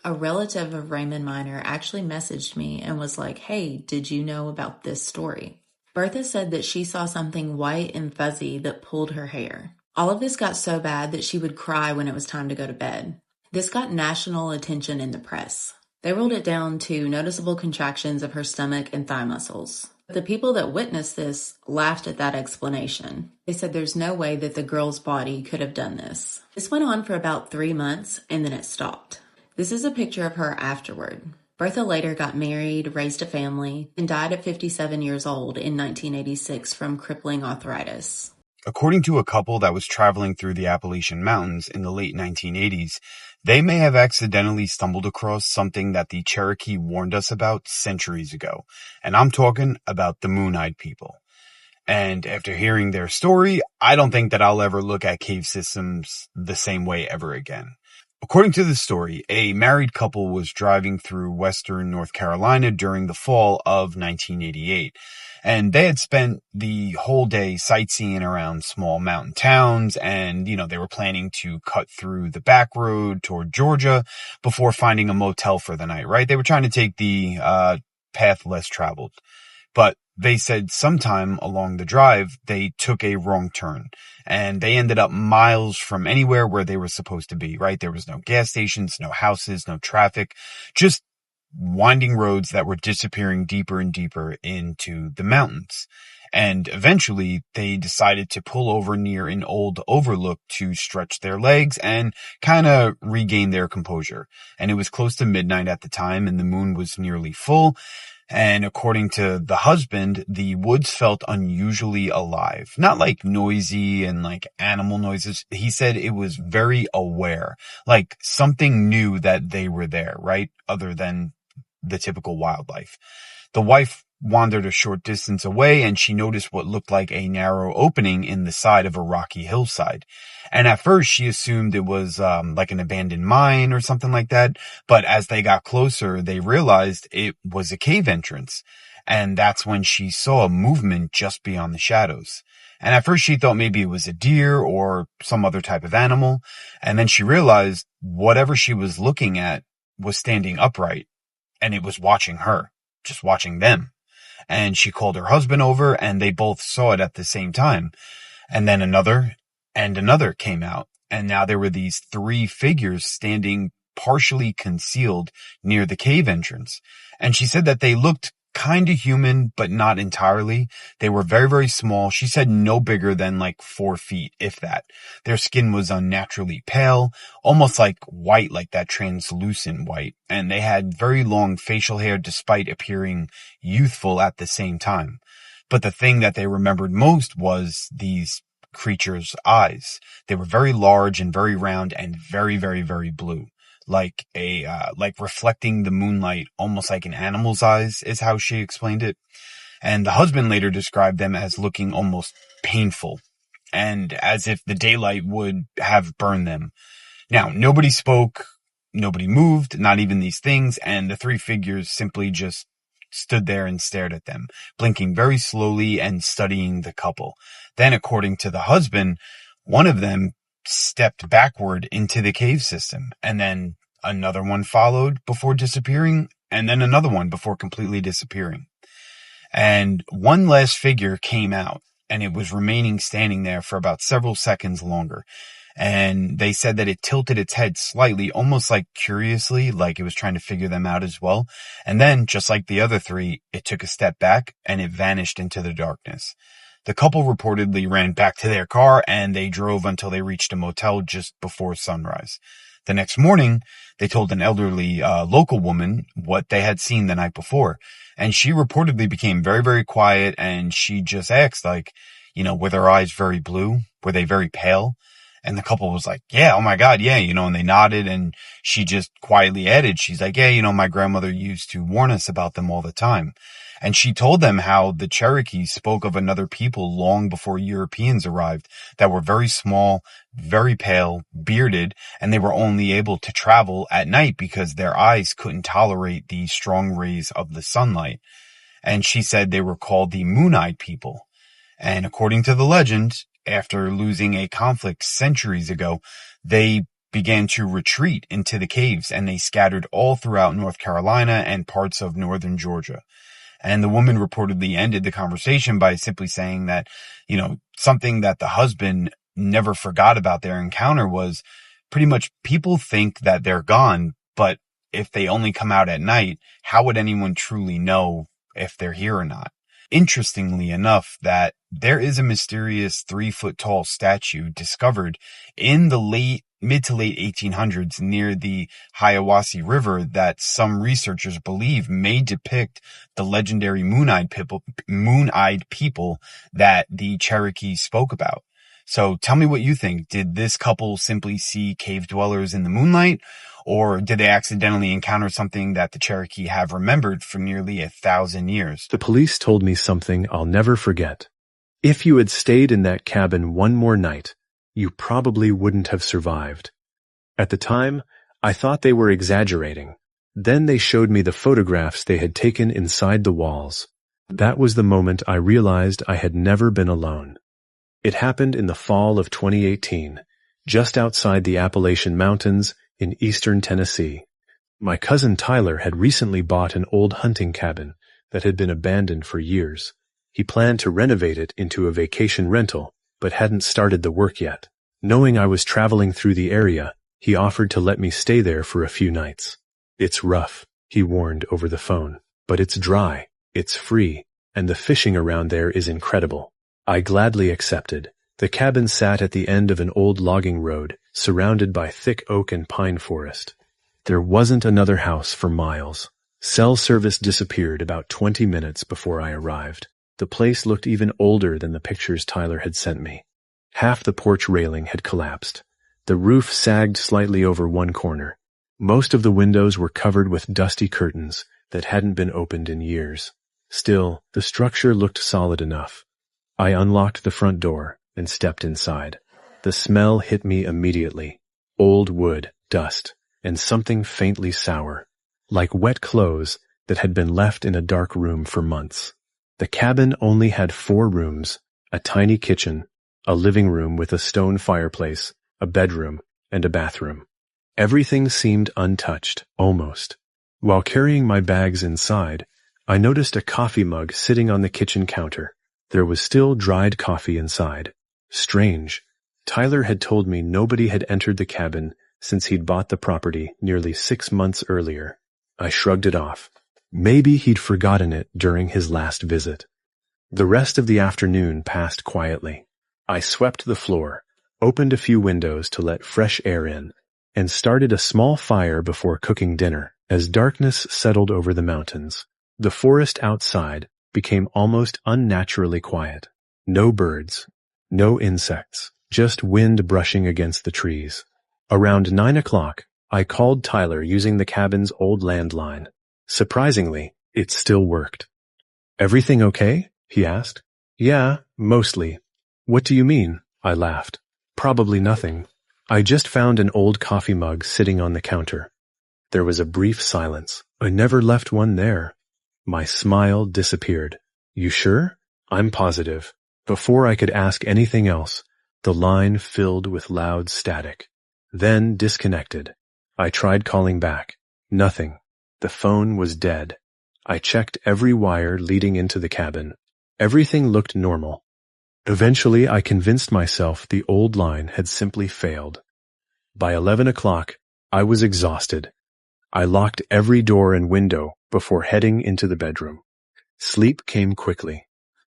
A relative of Raymond Minor actually messaged me and was like, "Hey, did you know about this story?" Bertha said that she saw something white and fuzzy that pulled her hair. All of this got so bad that she would cry when it was time to go to bed. This got national attention in the press. They rolled it down to noticeable contractions of her stomach and thigh muscles. The people that witnessed this laughed at that explanation. They said there's no way that the girl's body could have done this. This went on for about 3 months and then it stopped. This is a picture of her afterward. Bertha later got married, raised a family, and died at 57 years old in 1986 from crippling arthritis. According to a couple that was traveling through the Appalachian Mountains in the late 1980s, they may have accidentally stumbled across something that the Cherokee warned us about centuries ago. And I'm talking about the Moon-Eyed people. And after hearing their story, I don't think that I'll ever look at cave systems the same way ever again. According to the story, a married couple was driving through western North Carolina during the fall of 1988. And they had spent the whole day sightseeing around small mountain towns and, they were planning to cut through the back road toward Georgia before finding a motel for the night, right? They were trying to take the path less traveled. But they said sometime along the drive, they took a wrong turn and they ended up miles from anywhere where they were supposed to be, right? There was no gas stations, no houses, no traffic, just winding roads that were disappearing deeper and deeper into the mountains. And eventually they decided to pull over near an old overlook to stretch their legs and kind of regain their composure. And it was close to midnight at the time, and the moon was nearly full. And according to the husband, the woods felt unusually alive. Not like noisy and like animal noises. He said it was very aware, like something knew that they were there, right? Other than the typical wildlife. The wife wandered a short distance away, and she noticed what looked like a narrow opening in the side of a rocky hillside. And at first she assumed it was like an abandoned mine or something like that. But as they got closer, they realized it was a cave entrance. And that's when she saw a movement just beyond the shadows. And at first she thought maybe it was a deer or some other type of animal. And then she realized whatever she was looking at was standing upright, and it was watching her, just watching them. And she called her husband over, and they both saw it at the same time. And then another and another came out. And now there were these three figures standing partially concealed near the cave entrance. And she said that they looked kind of human, but not entirely. They were very, very small. She said no bigger than like 4 feet, if that. Their skin was unnaturally pale, almost like white, like that translucent white. And they had very long facial hair despite appearing youthful at the same time. But the thing that they remembered most was these creatures' eyes. They were very large and very round and very, very, very blue. Like reflecting the moonlight, almost like an animal's eyes is how she explained it. And the husband later described them as looking almost painful and as if the daylight would have burned them. Now, nobody spoke, nobody moved, not even these things. And the three figures simply just stood there and stared at them, blinking very slowly and studying the couple. Then, according to the husband, one of them stepped backward into the cave system, and then another one followed before disappearing, and then another one before completely disappearing. And one last figure came out, and it was remaining standing there for about several seconds longer. And they said that it tilted its head slightly, almost like curiously, like it was trying to figure them out as well. And then, just like the other three, it took a step back and it vanished into the darkness. The couple reportedly ran back to their car, and they drove until they reached a motel just before sunrise. The next morning, they told an elderly local woman what they had seen the night before. And she reportedly became very, very quiet, and she just asked, like, were their eyes very blue? Were they very pale? And the couple was like, yeah, oh my God, yeah, and they nodded, and she just quietly added, she's like, yeah, my grandmother used to warn us about them all the time. And she told them how the Cherokees spoke of another people long before Europeans arrived that were very small, very pale, bearded, and they were only able to travel at night because their eyes couldn't tolerate the strong rays of the sunlight. And she said they were called the moon-eyed people. And according to the legend, after losing a conflict centuries ago, they began to retreat into the caves, and they scattered all throughout North Carolina and parts of northern Georgia. And the woman reportedly ended the conversation by simply saying that, something that the husband never forgot about their encounter was pretty much people think that they're gone, but if they only come out at night, how would anyone truly know if they're here or not? Interestingly enough, that there is a mysterious 3-foot tall statue discovered in the mid to late 1800s near the Hiawassee River that some researchers believe may depict the legendary moon-eyed people that the Cherokees spoke about. So tell me what you think. Did this couple simply see cave dwellers in the moonlight, or did they accidentally encounter something that the Cherokee have remembered for nearly 1,000 years? The police told me something I'll never forget. If you had stayed in that cabin one more night, you probably wouldn't have survived. At the time, I thought they were exaggerating. Then they showed me the photographs they had taken inside the walls. That was the moment I realized I had never been alone. It happened in the fall of 2018, just outside the Appalachian Mountains in eastern Tennessee. My cousin Tyler had recently bought an old hunting cabin that had been abandoned for years. He planned to renovate it into a vacation rental, but hadn't started the work yet. Knowing I was traveling through the area, he offered to let me stay there for a few nights. It's rough, he warned over the phone, but it's dry, it's free, and the fishing around there is incredible. I gladly accepted. The cabin sat at the end of an old logging road, surrounded by thick oak and pine forest. There wasn't another house for miles. Cell service disappeared about 20 minutes before I arrived. The place looked even older than the pictures Tyler had sent me. Half the porch railing had collapsed. The roof sagged slightly over one corner. Most of the windows were covered with dusty curtains that hadn't been opened in years. Still, the structure looked solid enough. I unlocked the front door and stepped inside. The smell hit me immediately. Old wood, dust, and something faintly sour, like wet clothes that had been left in a dark room for months. The cabin only had 4 rooms, a tiny kitchen, a living room with a stone fireplace, a bedroom, and a bathroom. Everything seemed untouched, almost. While carrying my bags inside, I noticed a coffee mug sitting on the kitchen counter. There was still dried coffee inside. Strange. Tyler had told me nobody had entered the cabin since he'd bought the property nearly 6 months earlier. I shrugged it off. Maybe he'd forgotten it during his last visit. The rest of the afternoon passed quietly. I swept the floor, opened a few windows to let fresh air in, and started a small fire before cooking dinner. As darkness settled over the mountains, the forest outside became almost unnaturally quiet. No birds, no insects, just wind brushing against the trees. Around 9 o'clock, I called Tyler using the cabin's old landline. Surprisingly, it still worked. "Everything okay?" he asked. "Yeah, mostly." "What do you mean?" I laughed. "Probably nothing. I just found an old coffee mug sitting on the counter." There was a brief silence. "I never left one there." My smile disappeared. "You sure?" "I'm positive." Before I could ask anything else, the line filled with loud static. Then disconnected. I tried calling back. Nothing. The phone was dead. I checked every wire leading into the cabin. Everything looked normal. Eventually, I convinced myself the old line had simply failed. By 11 o'clock, I was exhausted. I locked every door and window before heading into the bedroom. Sleep came quickly.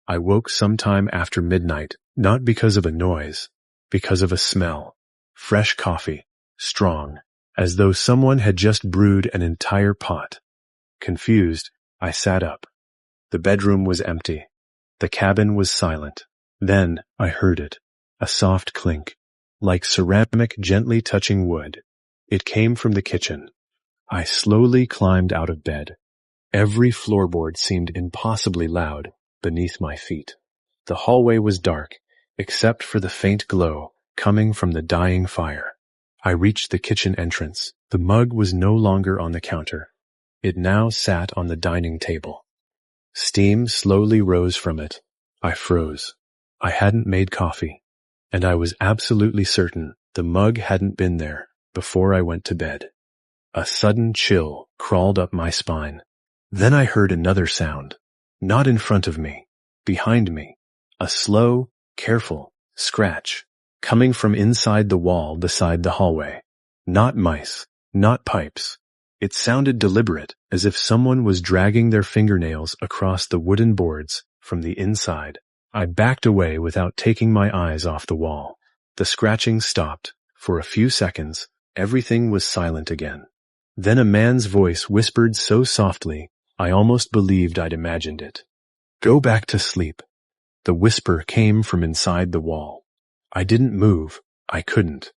I woke sometime after midnight, not because of a noise, because of a smell. Fresh coffee, strong, as though someone had just brewed an entire pot. Confused, I sat up. The bedroom was empty. The cabin was silent. Then I heard it, a soft clink, like ceramic gently touching wood. It came from the kitchen. I slowly climbed out of bed. Every floorboard seemed impossibly loud beneath my feet. The hallway was dark, except for the faint glow coming from the dying fire. I reached the kitchen entrance. The mug was no longer on the counter. It now sat on the dining table. Steam slowly rose from it. I froze. I hadn't made coffee, and I was absolutely certain the mug hadn't been there before I went to bed. A sudden chill crawled up my spine. Then I heard another sound. Not in front of me, behind me. A slow, careful scratch, coming from inside the wall beside the hallway. Not mice, not pipes. It sounded deliberate, as if someone was dragging their fingernails across the wooden boards from the inside. I backed away without taking my eyes off the wall. The scratching stopped. For a few seconds, everything was silent again. Then a man's voice whispered so softly, I almost believed I'd imagined it. "Go back to sleep." The whisper came from inside the wall. I didn't move. I couldn't.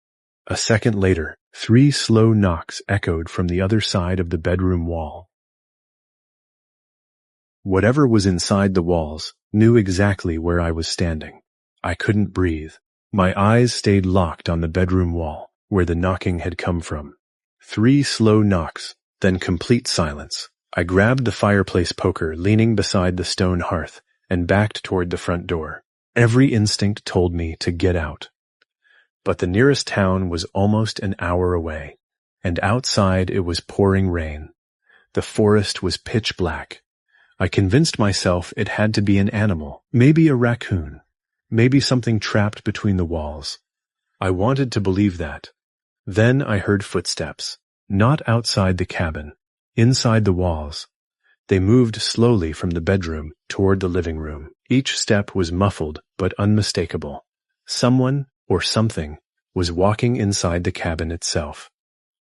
A second later, 3 slow knocks echoed from the other side of the bedroom wall. Whatever was inside the walls knew exactly where I was standing. I couldn't breathe. My eyes stayed locked on the bedroom wall, where the knocking had come from. 3 slow knocks, then complete silence. I grabbed the fireplace poker leaning beside the stone hearth and backed toward the front door. Every instinct told me to get out. But the nearest town was almost an hour away, and outside it was pouring rain. The forest was pitch black. I convinced myself it had to be an animal, maybe a raccoon, maybe something trapped between the walls. I wanted to believe that. Then I heard footsteps, not outside the cabin, inside the walls. They moved slowly from the bedroom toward the living room. Each step was muffled but unmistakable. Someone, or something, was walking inside the cabin itself.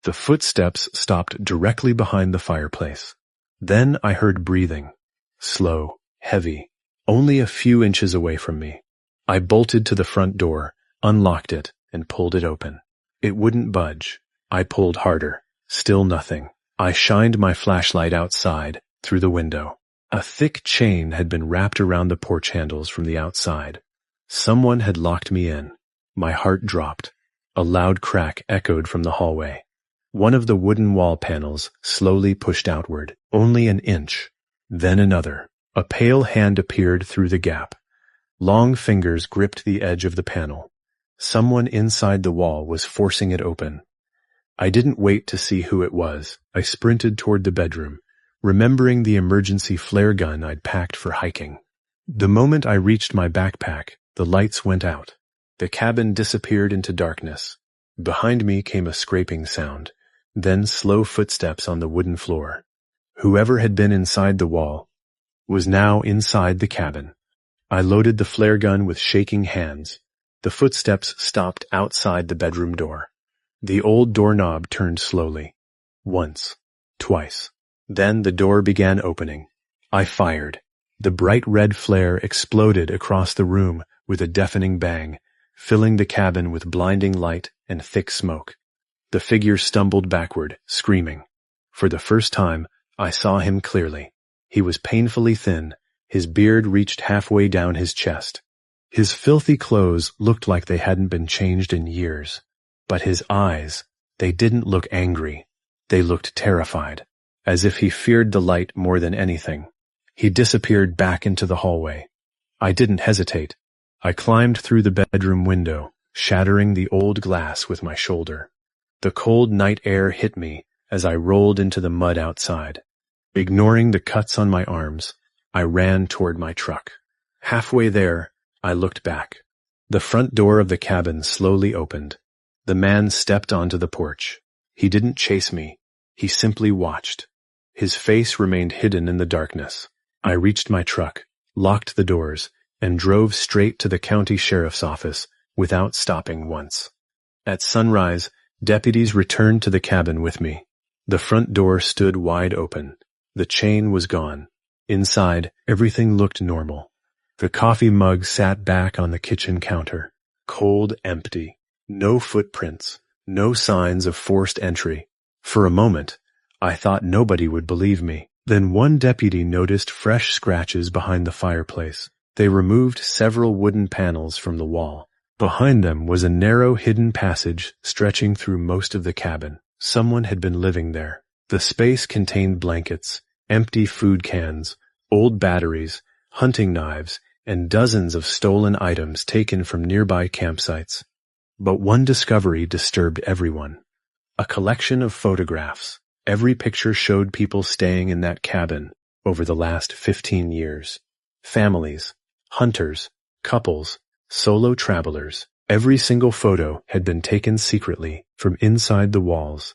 The footsteps stopped directly behind the fireplace. Then I heard breathing. Slow, heavy, only a few inches away from me. I bolted to the front door, unlocked it, and pulled it open. It wouldn't budge. I pulled harder. Still nothing. I shined my flashlight outside, through the window. A thick chain had been wrapped around the porch handles from the outside. Someone had locked me in. My heart dropped. A loud crack echoed from the hallway. One of the wooden wall panels slowly pushed outward, only an inch. Then another. A pale hand appeared through the gap. Long fingers gripped the edge of the panel. Someone inside the wall was forcing it open. I didn't wait to see who it was. I sprinted toward the bedroom, remembering the emergency flare gun I'd packed for hiking. The moment I reached my backpack, the lights went out. The cabin disappeared into darkness. Behind me came a scraping sound, then slow footsteps on the wooden floor. Whoever had been inside the wall was now inside the cabin. I loaded the flare gun with shaking hands. The footsteps stopped outside the bedroom door. The old doorknob turned slowly. Once. Twice. Then the door began opening. I fired. The bright red flare exploded across the room with a deafening bang, filling the cabin with blinding light and thick smoke. The figure stumbled backward, screaming. For the first time, I saw him clearly. He was painfully thin. His beard reached halfway down his chest. His filthy clothes looked like they hadn't been changed in years. But his eyes, they didn't look angry. They looked terrified, as if he feared the light more than anything. He disappeared back into the hallway. I didn't hesitate. I climbed through the bedroom window, shattering the old glass with my shoulder. The cold night air hit me as I rolled into the mud outside. Ignoring the cuts on my arms, I ran toward my truck. Halfway there, I looked back. The front door of the cabin slowly opened. The man stepped onto the porch. He didn't chase me. He simply watched. His face remained hidden in the darkness. I reached my truck, locked the doors, and drove straight to the county sheriff's office without stopping once. At sunrise, deputies returned to the cabin with me. The front door stood wide open. The chain was gone. Inside, everything looked normal. The coffee mug sat back on the kitchen counter, cold, empty. No footprints, no signs of forced entry. For a moment, I thought nobody would believe me. Then one deputy noticed fresh scratches behind the fireplace. They removed several wooden panels from the wall. Behind them was a narrow hidden passage stretching through most of the cabin. Someone had been living there. The space contained blankets, empty food cans, old batteries, hunting knives, and dozens of stolen items taken from nearby campsites. But one discovery disturbed everyone. A collection of photographs. Every picture showed people staying in that cabin over the last 15 years. Families, hunters, couples, solo travelers. Every single photo had been taken secretly from inside the walls.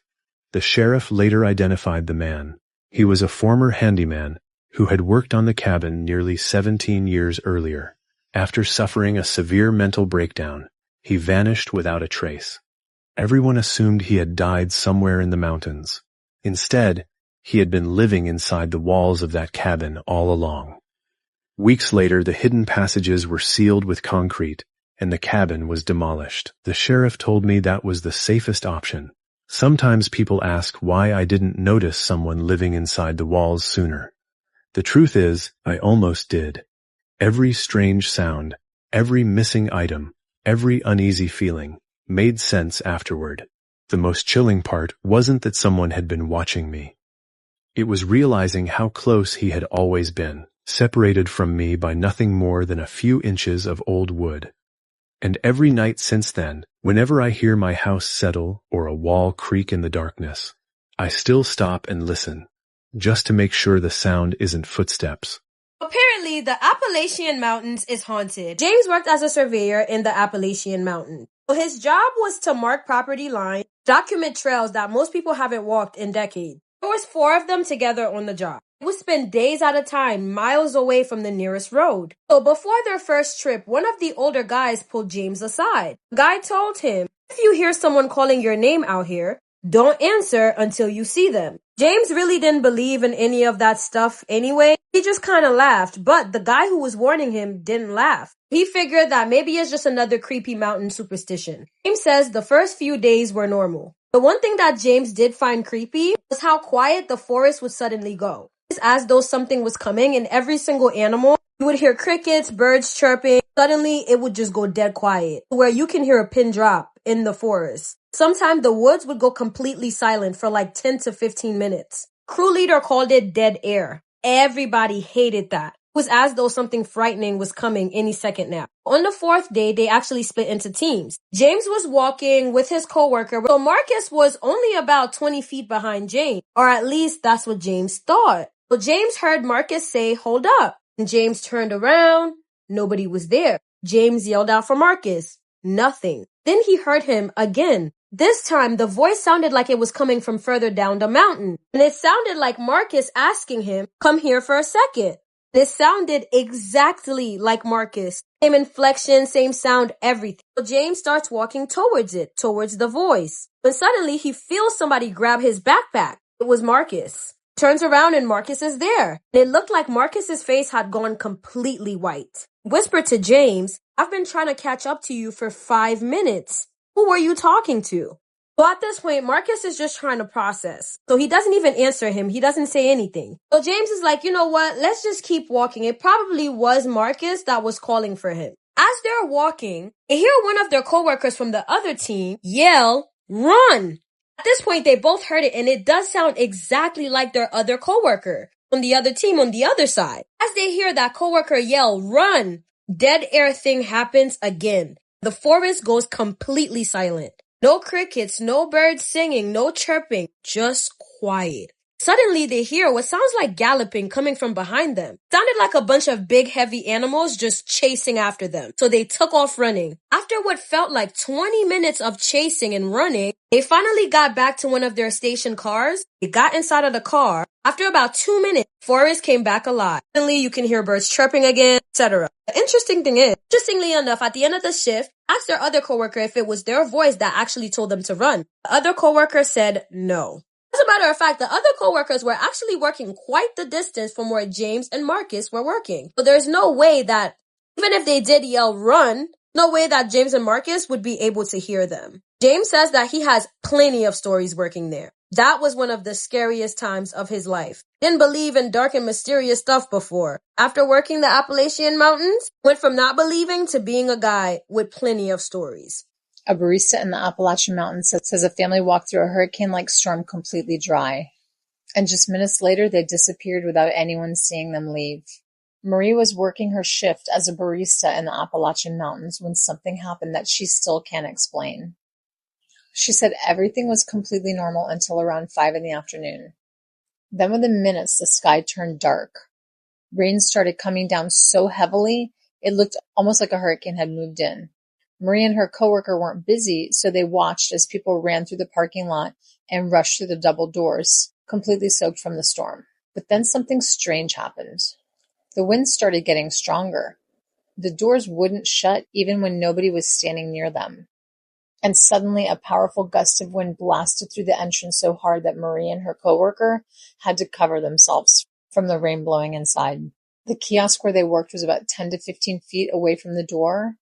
The sheriff later identified the man. He was a former handyman who had worked on the cabin nearly 17 years earlier. After suffering a severe mental breakdown, he vanished without a trace. Everyone assumed he had died somewhere in the mountains. Instead, he had been living inside the walls of that cabin all along. Weeks later, the hidden passages were sealed with concrete, and the cabin was demolished. The sheriff told me that was the safest option. Sometimes people ask why I didn't notice someone living inside the walls sooner. The truth is, I almost did. Every strange sound, every missing item, every uneasy feeling made sense afterward. The most chilling part wasn't that someone had been watching me. It was realizing how close he had always been, separated from me by nothing more than a few inches of old wood. And every night since then, whenever I hear my house settle or a wall creak in the darkness, I still stop and listen, just to make sure the sound isn't footsteps. Apparently, the Appalachian Mountains is haunted. James worked as a surveyor in the Appalachian Mountains. His job was to mark property lines, document trails that most people haven't walked in decades. There was 4 of them together on the job. They would spend days at a time, miles away from the nearest road. So before their first trip, one of the older guys pulled James aside. The guy told him, if you hear someone calling your name out here, don't answer until you see them. James really didn't believe in any of that stuff anyway. He just kind of laughed, but the guy who was warning him didn't laugh. He figured that maybe it's just another creepy mountain superstition. James says the first few days were normal. The one thing that James did find creepy was how quiet the forest would suddenly go. It's as though something was coming, and every single animal, you would hear crickets, birds chirping. Suddenly, it would just go dead quiet, where you can hear a pin drop in the forest. Sometimes the woods would go completely silent for like 10 to 15 minutes. Crew leader called it dead air. Everybody hated that. It was as though something frightening was coming any second now. On the 4th day, they actually split into teams. James was walking with his coworker, so Marcus was only about 20 feet behind James, or at least that's what James thought. So James heard Marcus say, "Hold up." And James turned around. Nobody was there. James yelled out for Marcus. Nothing. Then he heard him again. This time, the voice sounded like it was coming from further down the mountain. And it sounded like Marcus asking him, "Come here for a second." It sounded exactly like Marcus. Same inflection, same sound, everything. So James starts walking towards it, towards the voice. But suddenly, he feels somebody grab his backpack. It was Marcus. Turns around and Marcus is there. It looked like Marcus's face had gone completely white. Whispered to James, "I've been trying to catch up to you for 5 minutes. Who were you talking to?" So at this point, Marcus is just trying to process. So he doesn't even answer him. He doesn't say anything. So James is like, you know what? Let's just keep walking. It probably was Marcus that was calling for him. As they're walking, they hear one of their coworkers from the other team yell, "Run!" At this point, they both heard it, and it does sound exactly like their other coworker on the other team on the other side. As they hear that coworker yell, "Run!" dead air thing happens again. The forest goes completely silent. No crickets, no birds singing, no chirping, just quiet. Suddenly, they hear what sounds like galloping coming from behind them. It sounded like a bunch of big, heavy animals just chasing after them. So they took off running. After what felt like 20 minutes of chasing and running, they finally got back to one of their station cars. They got inside of the car. After about 2 minutes, Forest came back alive. Suddenly, you can hear birds chirping again, etc. The interesting thing is, interestingly enough, at the end of the shift, asked their other coworker if it was their voice that actually told them to run. The other coworker said no. As a matter of fact, the other coworkers were actually working quite the distance from where James and Marcus were working. So there's no way that, even if they did yell run, no way that James and Marcus would be able to hear them. James says that he has plenty of stories working there. That was one of the scariest times of his life. Didn't believe in dark and mysterious stuff before. After working the Appalachian Mountains, went from not believing to being a guy with plenty of stories. A barista in the Appalachian Mountains says a family walked through a hurricane-like storm completely dry. And just minutes later, they disappeared without anyone seeing them leave. Marie was working her shift as a barista in the Appalachian Mountains when something happened that she still can't explain. She said everything was completely normal until around 5 in the afternoon. Then within minutes, the sky turned dark. Rain started coming down so heavily, it looked almost like a hurricane had moved in. Marie and her coworker weren't busy, so they watched as people ran through the parking lot and rushed through the double doors, completely soaked from the storm. But then something strange happened. The wind started getting stronger. The doors wouldn't shut even when nobody was standing near them. And suddenly a powerful gust of wind blasted through the entrance so hard that Marie and her coworker had to cover themselves from the rain blowing inside. The kiosk where they worked was about 10 to 15 feet away from the door,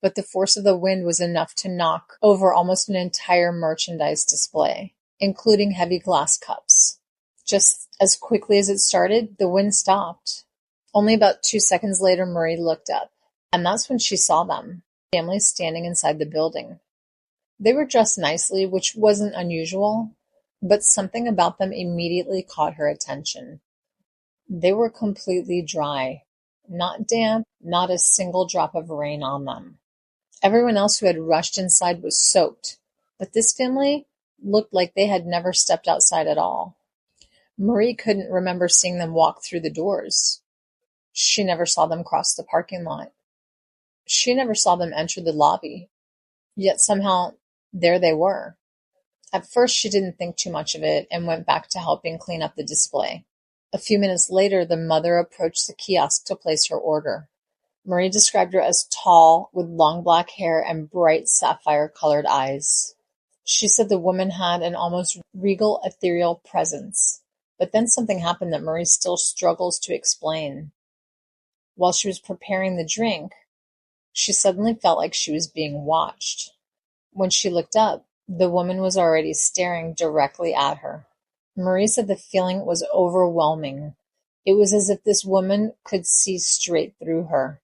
but the force of the wind was enough to knock over almost an entire merchandise display, including heavy glass cups. Just as quickly as it started, the wind stopped. Only about 2 seconds later, Marie looked up, and that's when she saw them, families standing inside the building. They were dressed nicely, which wasn't unusual, but something about them immediately caught her attention. They were completely dry, not damp, not a single drop of rain on them. Everyone else who had rushed inside was soaked, but this family looked like they had never stepped outside at all. Marie couldn't remember seeing them walk through the doors. She never saw them cross the parking lot. She never saw them enter the lobby. Yet somehow, there they were. At first, she didn't think too much of it and went back to helping clean up the display. A few minutes later, the mother approached the kiosk to place her order. Marie described her as tall, with long black hair and bright sapphire-colored eyes. She said the woman had an almost regal, ethereal presence. But then something happened that Marie still struggles to explain. While she was preparing the drink, she suddenly felt like she was being watched. When she looked up, the woman was already staring directly at her. Marie said the feeling was overwhelming. It was as if this woman could see straight through her,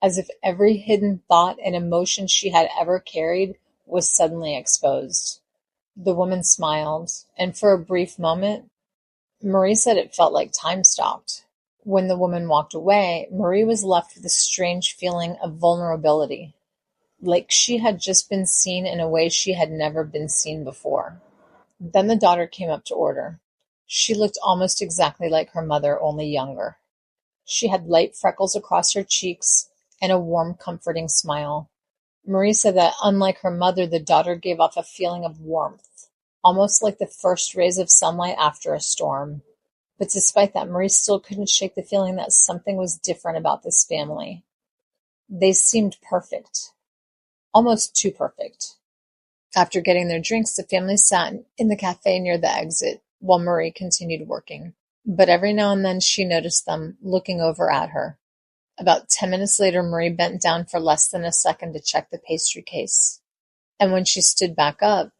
as if every hidden thought and emotion she had ever carried was suddenly exposed. The woman smiled, and for a brief moment, Marie said it felt like time stopped. When the woman walked away, Marie was left with a strange feeling of vulnerability, like she had just been seen in a way she had never been seen before. Then the daughter came up to order. She looked almost exactly like her mother, only younger. She had light freckles across her cheeks and a warm, comforting smile. Marie said that, unlike her mother, the daughter gave off a feeling of warmth, almost like the first rays of sunlight after a storm. But despite that, Marie still couldn't shake the feeling that something was different about this family. They seemed perfect, almost too perfect. After getting their drinks, the family sat in the cafe near the exit while Marie continued working. But every now and then she noticed them looking over at her. About 10 minutes later, Marie bent down for less than a second to check the pastry case. And when she stood back up,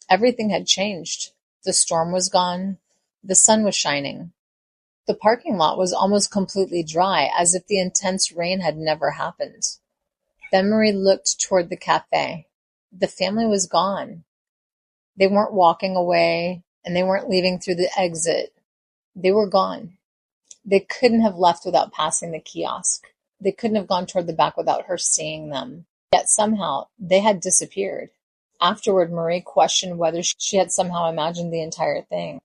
everything had changed. The storm was gone. The sun was shining. The parking lot was almost completely dry, as if the intense rain had never happened. Then Marie looked toward the cafe. The family was gone. They weren't walking away, and they weren't leaving through the exit. They were gone. They couldn't have left without passing the kiosk. They couldn't have gone toward the back without her seeing them. Yet somehow they had disappeared. Afterward, Marie questioned whether she had somehow imagined the entire thing.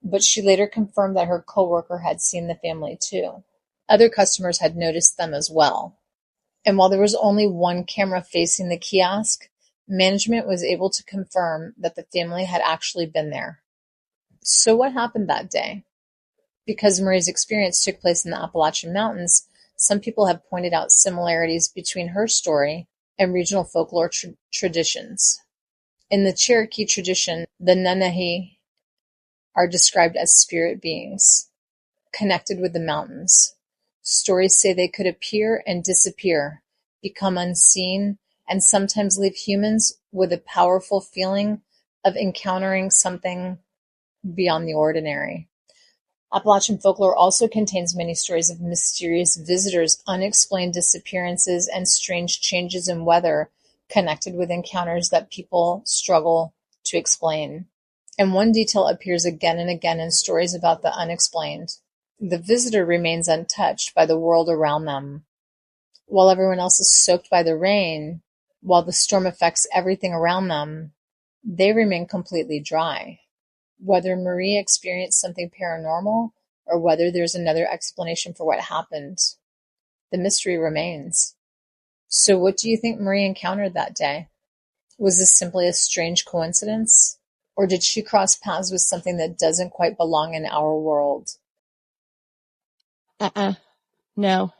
But she later confirmed that her coworker had seen the family too. Other customers had noticed them as well. And while there was only one camera facing the kiosk, management was able to confirm that the family had actually been there. So what happened that day? Because Marie's experience took place in the Appalachian Mountains, some people have pointed out similarities between her story and regional folklore traditions. In the Cherokee tradition, the Nanahi are described as spirit beings, connected with the mountains. Stories say they could appear and disappear, become unseen, and sometimes leave humans with a powerful feeling of encountering something beyond the ordinary. Appalachian folklore also contains many stories of mysterious visitors, unexplained disappearances, and strange changes in weather connected with encounters that people struggle to explain. And one detail appears again and again in stories about the unexplained. The visitor remains untouched by the world around them. While everyone else is soaked by the rain, while the storm affects everything around them, they remain completely dry. Whether Marie experienced something paranormal or whether there's another explanation for what happened, the mystery remains. So what do you think Marie encountered that day? Was this simply a strange coincidence? Or did she cross paths with something that doesn't quite belong in our world? No.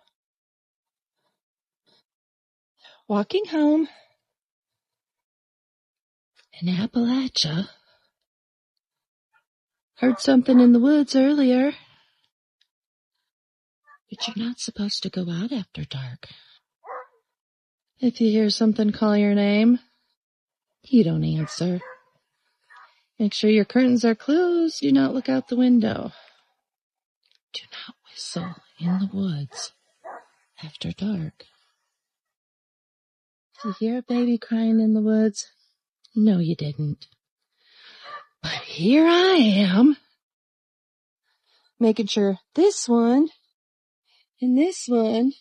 Walking home in Appalachia. Heard something in the woods earlier. But you're not supposed to go out after dark. If you hear something call your name, you don't answer. Make sure your curtains are closed. Do not look out the window. Do not whistle in the woods after dark. If you hear a baby crying in the woods, no, you didn't. But here I am, making sure this one and this one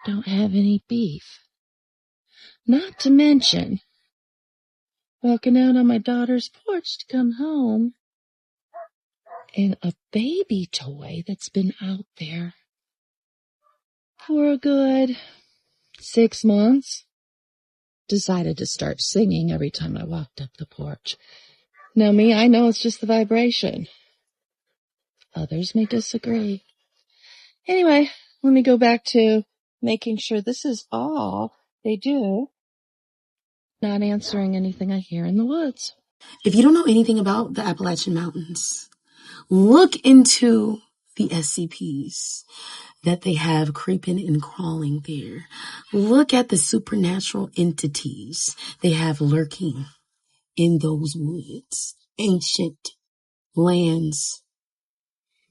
don't have any beef. Not to mention, walking out on my daughter's porch to come home, and a baby toy that's been out there for a good 6 months decided to start singing every time I walked up the porch. Now me, I know it's just the vibration. Others may disagree. Anyway, let me go back to making sure this is all they do. Not answering anything I hear in the woods. If you don't know anything about the Appalachian Mountains, look into the SCPs that they have creeping and crawling there. Look at the supernatural entities they have lurking in those woods. Ancient lands.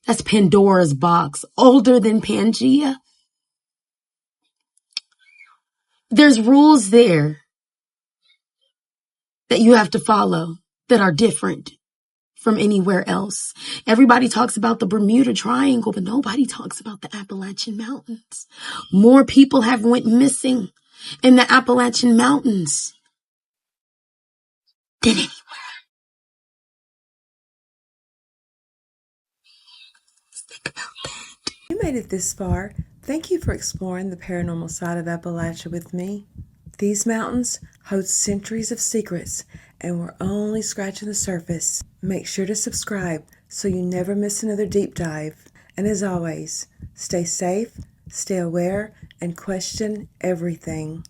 That's Pandora's box, older than Pangea. There's rules there that you have to follow that are different from anywhere else. Everybody talks about the Bermuda Triangle, but nobody talks about the Appalachian Mountains. More people have went missing in the Appalachian Mountains than anywhere. You made it this far. Thank you for exploring the paranormal side of Appalachia with me. These mountains hold centuries of secrets, and we're only scratching the surface. Make sure to subscribe so you never miss another deep dive. And as always, stay safe, stay aware, and question everything.